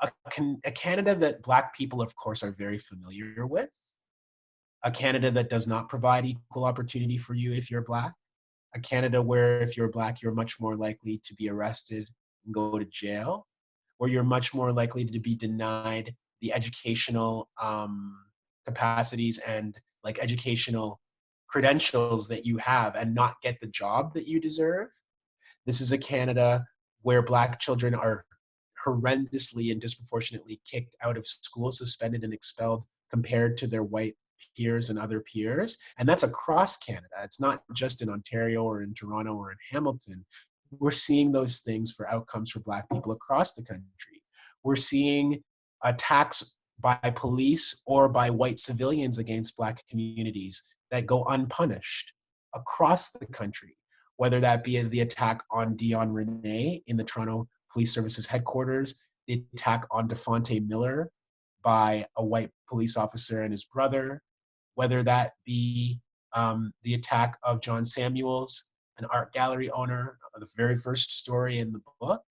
a Canada that Black people, of course, are very familiar with, a Canada that does not provide equal opportunity for you if you're Black, a Canada where if you're Black, you're much more likely to be arrested and go to jail, where you're much more likely to be denied the educational capacities and like educational credentials that you have and not get the job that you deserve. This is a Canada where Black children are horrendously and disproportionately kicked out of school, suspended and expelled compared to their white peers and other peers. And that's across Canada. It's not just in Ontario or in Toronto or in Hamilton. We're seeing those things for outcomes for Black people across the country. We're seeing attacks by police or by white civilians against Black communities that go unpunished across the country, whether that be the attack on Dion Renee in the Toronto Police Services headquarters, the attack on Defonte Miller by a white police officer and his brother, whether that be the attack of John Samuels, an art gallery owner, the very first story in the book.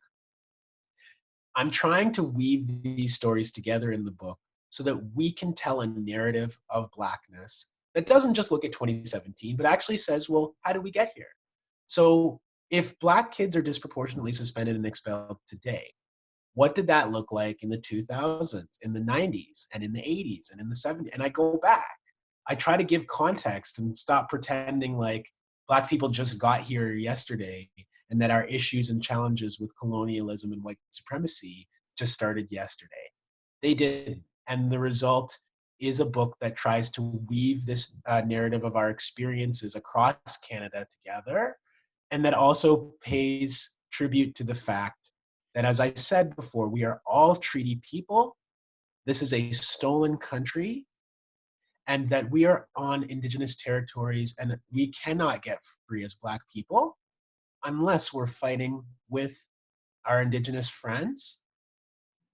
I'm trying to weave these stories together in the book so that we can tell a narrative of Blackness that doesn't just look at 2017, but actually says, well, how did we get here? So if Black kids are disproportionately suspended and expelled today, what did that look like in the 2000s, in the 90s, and in the 80s, and in the 70s? And I go back. I try to give context and stop pretending like Black people just got here yesterday and that our issues and challenges with colonialism and white supremacy just started yesterday. They did. And the result is a book that tries to weave this narrative of our experiences across Canada together, and that also pays tribute to the fact that, as I said before, we are all treaty people. This is a stolen country, and that we are on Indigenous territories, and we cannot get free as Black people unless we're fighting with our Indigenous friends,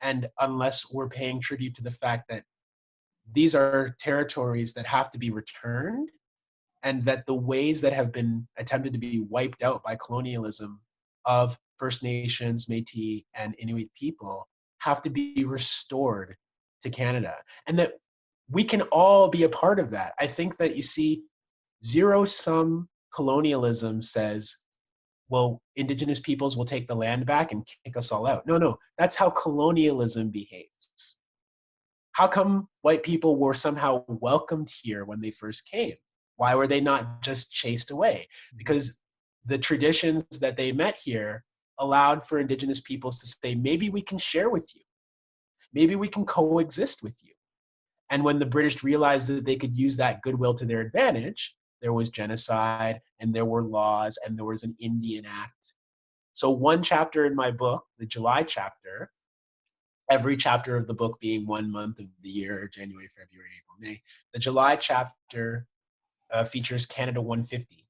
and unless we're paying tribute to the fact that these are territories that have to be returned, and that the ways that have been attempted to be wiped out by colonialism of First Nations, Métis, and Inuit people have to be restored to Canada. And that we can all be a part of that. I think that, you see, zero-sum colonialism says, well, Indigenous peoples will take the land back and kick us all out. No, no, that's how colonialism behaves. How come white people were somehow welcomed here when they first came? Why were they not just chased away? Because the traditions that they met here allowed for Indigenous peoples to say, maybe we can share with you. Maybe we can coexist with you. And when the British realized that they could use that goodwill to their advantage, there was genocide, and there were laws, and there was an Indian Act. So one chapter in my book, the July chapter, every chapter of the book being 1 month of the year, January, February, April, May, the July chapter features Canada 150,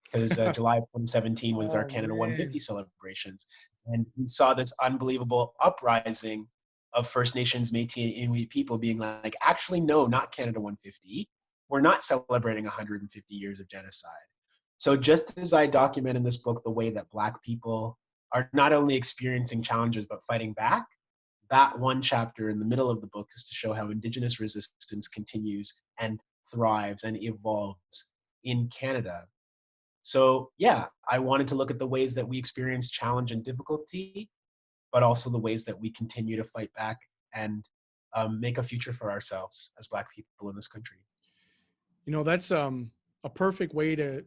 because July of 2017 was our Canada 150 celebrations. And we saw this unbelievable uprising of First Nations, Métis, and Inuit people being like, actually, no, not Canada 150. We're not celebrating 150 years of genocide. So just as I document in this book the way that Black people are not only experiencing challenges, but fighting back, that one chapter in the middle of the book is to show how Indigenous resistance continues and thrives and evolves in Canada. So yeah, I wanted to look at the ways that we experience challenge and difficulty, but also the ways that we continue to fight back and make a future for ourselves as Black people in this country. You know, that's a perfect way to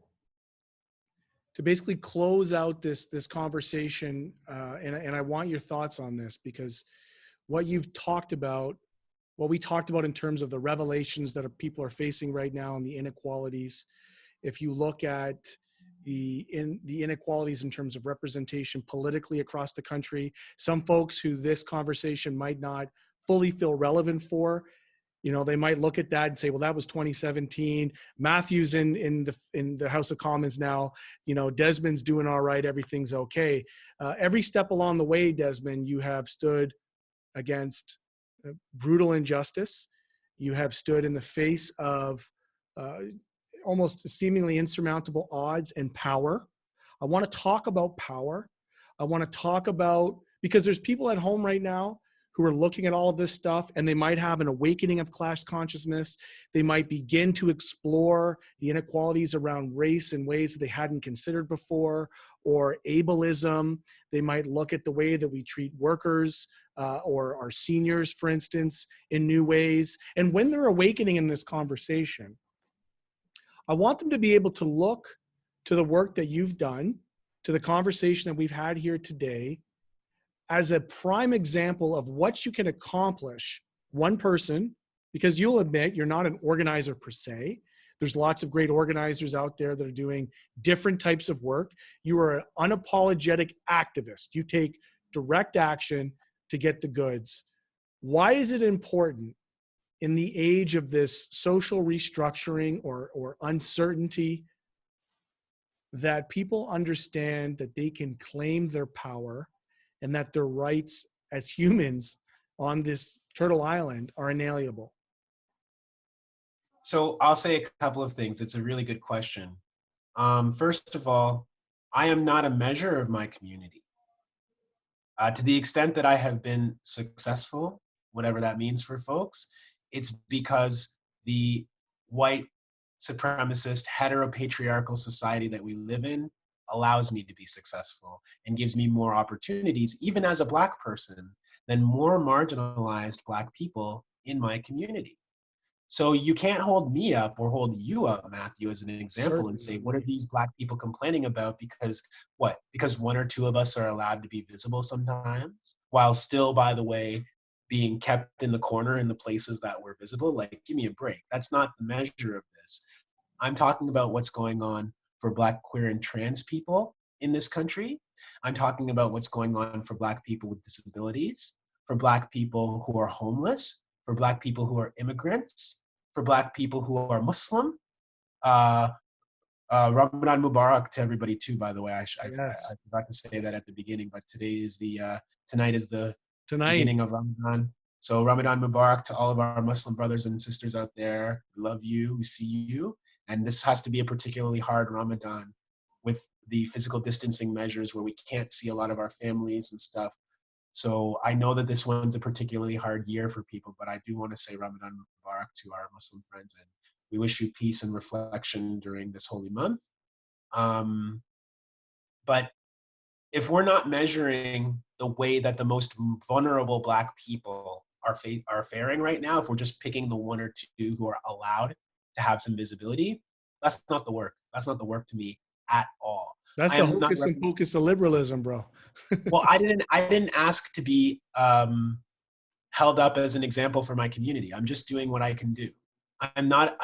basically close out this conversation. And I want your thoughts on this, because what you've talked about, what we talked about in terms of the revelations that people are facing right now and the inequalities. If you look at the inequalities in terms of representation politically across the country, some folks who this conversation might not fully feel relevant for, you know, they might look at that and say, well, that was 2017. Matthew's in the House of Commons now. You know, Desmond's doing all right. Everything's okay. Every step along the way, Desmond, you have stood against brutal injustice. You have stood in the face of almost seemingly insurmountable odds and power. I want to talk about power. I want to talk about, because there's people at home right now who are looking at all of this stuff and they might have an awakening of class consciousness. They might begin to explore the inequalities around race in ways that they hadn't considered before, or ableism. They might look at the way that we treat workers or our seniors, for instance, in new ways. And when they're awakening in this conversation, I want them to be able to look to the work that you've done, to the conversation that we've had here today, as a prime example of what you can accomplish, one person, because you'll admit you're not an organizer per se. There's lots of great organizers out there that are doing different types of work. You are an unapologetic activist. You take direct action to get the goods. Why is it important in the age of this social restructuring or uncertainty that people understand that they can claim their power and that their rights as humans on this Turtle Island are inalienable? So I'll say a couple of things. It's a really good question. First of all, I am not a measure of my community. To the extent that I have been successful, whatever that means for folks, it's because the white supremacist heteropatriarchal society that we live in allows me to be successful and gives me more opportunities, even as a Black person, than more marginalized Black people in my community. So you can't hold me up or hold you up, Matthew, as an example and say, what are these Black people complaining about? Because what? Because one or two of us are allowed to be visible sometimes, while still, by the way, being kept in the corner in the places that were visible? Like, give me a break. That's not the measure of this. I'm talking about what's going on for Black, queer, and trans people in this country. I'm talking about what's going on for Black people with disabilities, for Black people who are homeless, for Black people who are immigrants, for Black people who are Muslim. Uh, Ramadan Mubarak to everybody too, by the way. I Yes. forgot to say that at the beginning, but tonight is the Tonight. beginning of Ramadan. So Ramadan Mubarak to all of our Muslim brothers and sisters out there. We love you, we see you. And this has to be a particularly hard Ramadan with the physical distancing measures where we can't see a lot of our families and stuff. So I know that this one's a particularly hard year for people, but I do want to say Ramadan Mubarak to our Muslim friends, and we wish you peace and reflection during this holy month. But if we're not measuring the way that the most vulnerable Black people are faring right now, if we're just picking the one or two who are allowed to have some visibility, that's not the work. That's not the work to me at all. That's I the am not hocus and pocus of liberalism, bro. well, I didn't ask to be held up as an example for my community. I'm just doing what I can do. I'm not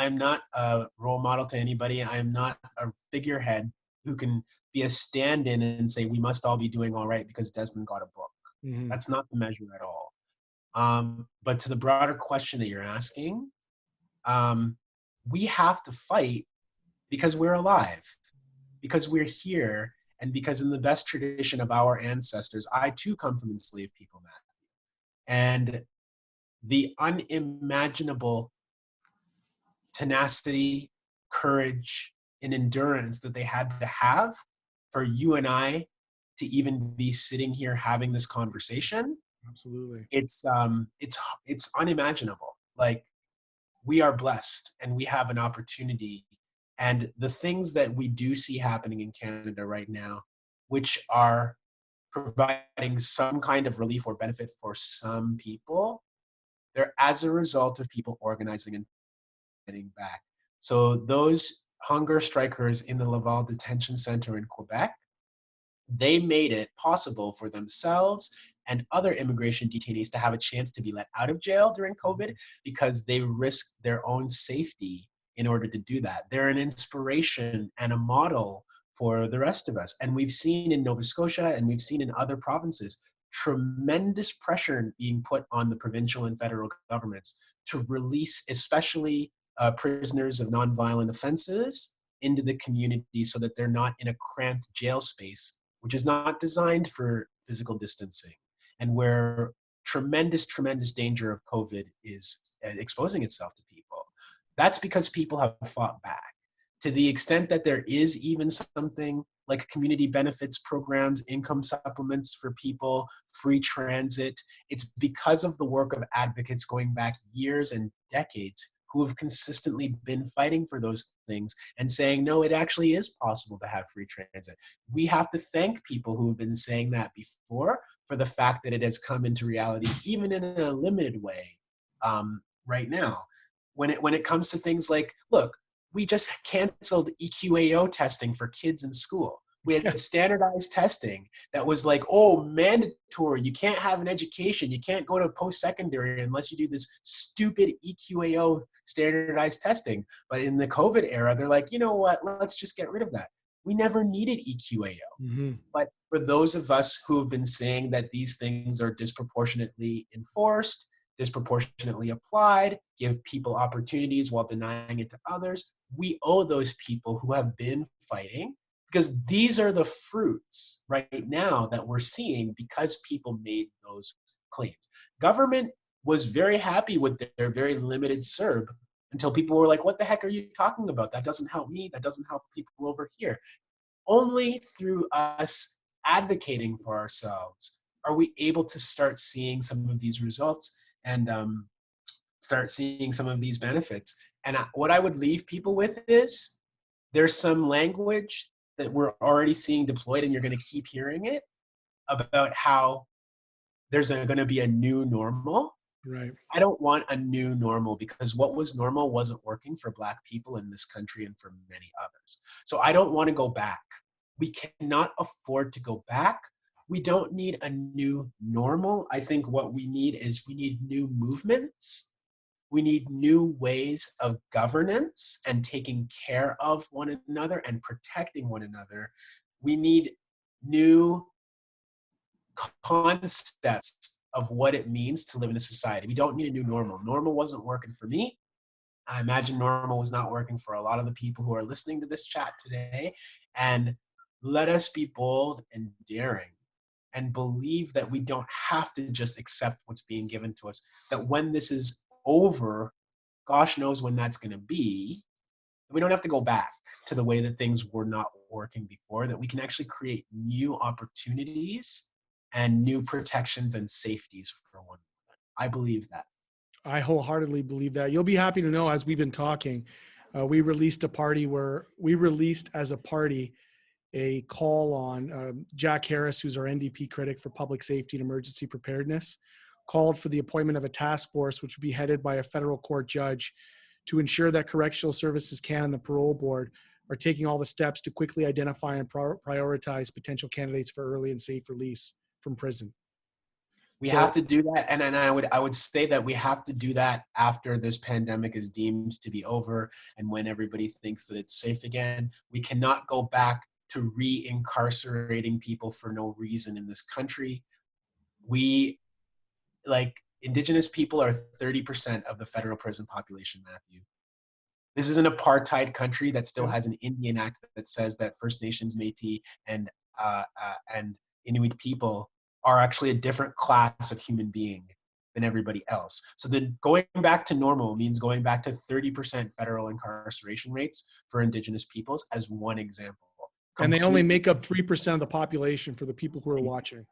a role model to anybody. I'm not a figurehead who can be a stand-in and say we must all be doing all right because Desmond got a book. Mm-hmm. That's not the measure at all. But to the broader question that you're asking, we have to fight because we're alive, because we're here, and because in the best tradition of our ancestors, I too come from enslaved people, Matt. And the unimaginable tenacity, courage, and endurance that they had to have for you and I to even be sitting here having this conversation, Absolutely. it's unimaginable. Like, we are blessed and we have an opportunity. And the things that we do see happening in Canada right now, which are providing some kind of relief or benefit for some people, they're as a result of people organizing and getting back. So those hunger strikers in the Laval Detention Center in Quebec, they made it possible for themselves and other immigration detainees to have a chance to be let out of jail during COVID because they risked their own safety in order to do that. They're an inspiration and a model for the rest of us. And we've seen in Nova Scotia and we've seen in other provinces tremendous pressure being put on the provincial and federal governments to release especially prisoners of nonviolent offenses into the community so that they're not in a cramped jail space, which is not designed for physical distancing, and where tremendous danger of COVID is exposing itself to people. That's because people have fought back. To the extent that there is even something like community benefits programs, income supplements for people, free transit. It's because of the work of advocates going back years and decades who have consistently been fighting for those things and saying, no, it actually is possible to have free transit. We have to thank people who have been saying that before for the fact that it has come into reality, even in a limited way, right now. When it comes to things like, look, we just canceled EQAO testing for kids in school. We had standardized testing that was like, oh, mandatory. You can't have an education. You can't go to post-secondary unless you do this stupid EQAO standardized testing. But in the COVID era, they're like, you know what? Let's just get rid of that. We never needed EQAO. Mm-hmm. But for those of us who have been saying that these things are disproportionately enforced, disproportionately applied, give people opportunities while denying it to others, we owe those people who have been fighting, because these are the fruits right now that we're seeing because people made those claims. Government was very happy with their very limited CERB until people were like, what the heck are you talking about? That doesn't help me. That doesn't help people over here. Only through us advocating for ourselves are we able to start seeing some of these results and start seeing some of these benefits. And what I would leave people with is there's some language that we're already seeing deployed, and you're going to keep hearing it, about how there's going to be a new normal. Right. I don't want a new normal, because what was normal wasn't working for Black people in this country and for many others. So I don't want to go back. We cannot afford to go back. We don't need a new normal. I think what we need new movements. We need new ways of governance and taking care of one another and protecting one another. We need new concepts of what it means to live in a society. We don't need a new normal. Normal wasn't working for me. I imagine normal was not working for a lot of the people who are listening to this chat today. And let us be bold and daring and believe that we don't have to just accept what's being given to us, that when this is over, gosh knows when that's going to be, we don't have to go back to the way that things were not working before, that we can actually create new opportunities and new protections and safeties for one another. I believe that. I wholeheartedly believe that. You'll be happy to know, as we've been talking, we released as a party a call on Jack Harris, who's our NDP critic for public safety and emergency preparedness, called for the appointment of a task force, which would be headed by a federal court judge, to ensure that Correctional Services Canada and the Parole Board are taking all the steps to quickly identify and prioritize potential candidates for early and safe release from prison. We have to do that, and I would say that we have to do that after this pandemic is deemed to be over and when everybody thinks that it's safe again. We cannot go back to re-incarcerating people for no reason in this country. Indigenous people are 30% of the federal prison population, Matthew. This is an apartheid country that still has an Indian Act that says that First Nations, Métis, and Inuit people are actually a different class of human being than everybody else. So then going back to normal means going back to 30% federal incarceration rates for Indigenous peoples, as one example. And they only make up 3% of the population for the people who are watching.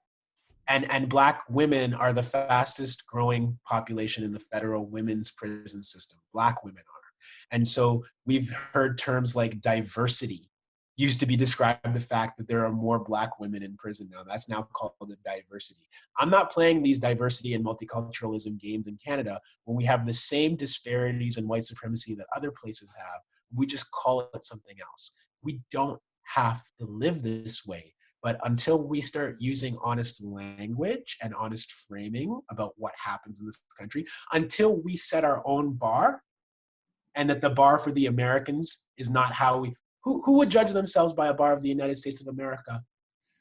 And Black women are the fastest growing population in the federal women's prison system. Black women are. And so we've heard terms like diversity used to be described the fact that there are more Black women in prison now. That's now called the diversity. I'm not playing these diversity and multiculturalism games in Canada when we have the same disparities and white supremacy that other places have. We just call it something else. We don't have to live this way. But until we start using honest language and honest framing about what happens in this country, until we set our own bar, and that the bar for the Americans is not how we, who would judge themselves by a bar of the United States of America?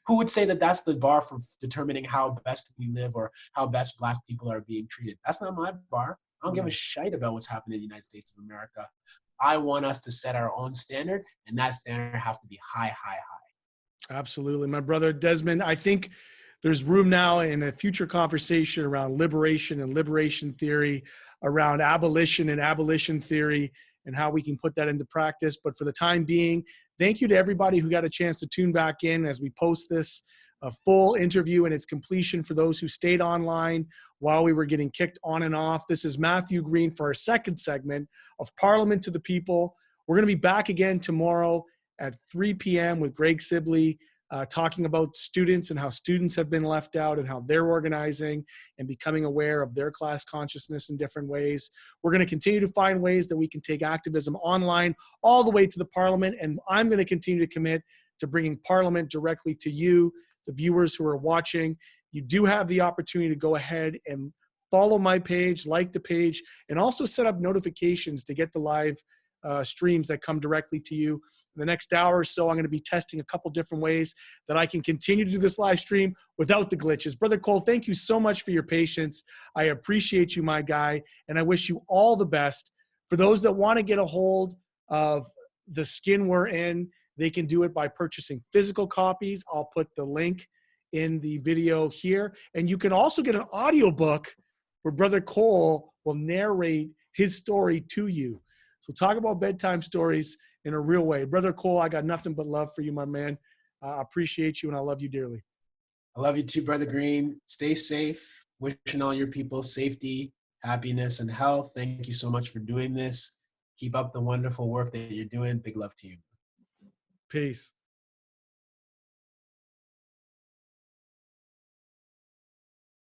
Who would say that that's the bar for determining how best we live or how best Black people are being treated? That's not my bar. I don't give a shite about what's happening in the United States of America. I want us to set our own standard, and that standard have to be high, high, high. Absolutely. My brother Desmond, I think there's room now in a future conversation around liberation and liberation theory, around abolition and abolition theory, and how we can put that into practice. But for the time being, thank you to everybody who got a chance to tune back in as we post this full interview and its completion for those who stayed online while we were getting kicked on and off. This is Matthew Green for our second segment of Parliament to the People. We're going to be back again tomorrow at 3 p.m. with Greg Sibley, talking about students and how students have been left out and how they're organizing and becoming aware of their class consciousness in different ways. We're going to continue to find ways that we can take activism online all the way to the Parliament, and I'm going to continue to commit to bringing Parliament directly to you, the viewers who are watching. You do have the opportunity to go ahead and follow my page, like the page, and also set up notifications to get the live streams that come directly to you. In the next hour or so, I'm going to be testing a couple different ways that I can continue to do this live stream without the glitches. Brother Cole, thank you so much for your patience. I appreciate you, my guy, and I wish you all the best. For those that want to get a hold of the skin we're in, they can do it by purchasing physical copies. I'll put the link in the video here. And you can also get an audiobook where Brother Cole will narrate his story to you. So talk about bedtime stories in a real way. Brother Cole, I got nothing but love for you, my man. I appreciate you and I love you dearly. I love you too, Brother Green. Stay safe. Wishing all your people safety, happiness, and health. Thank you so much for doing this. Keep up the wonderful work that you're doing. Big love to you. Peace.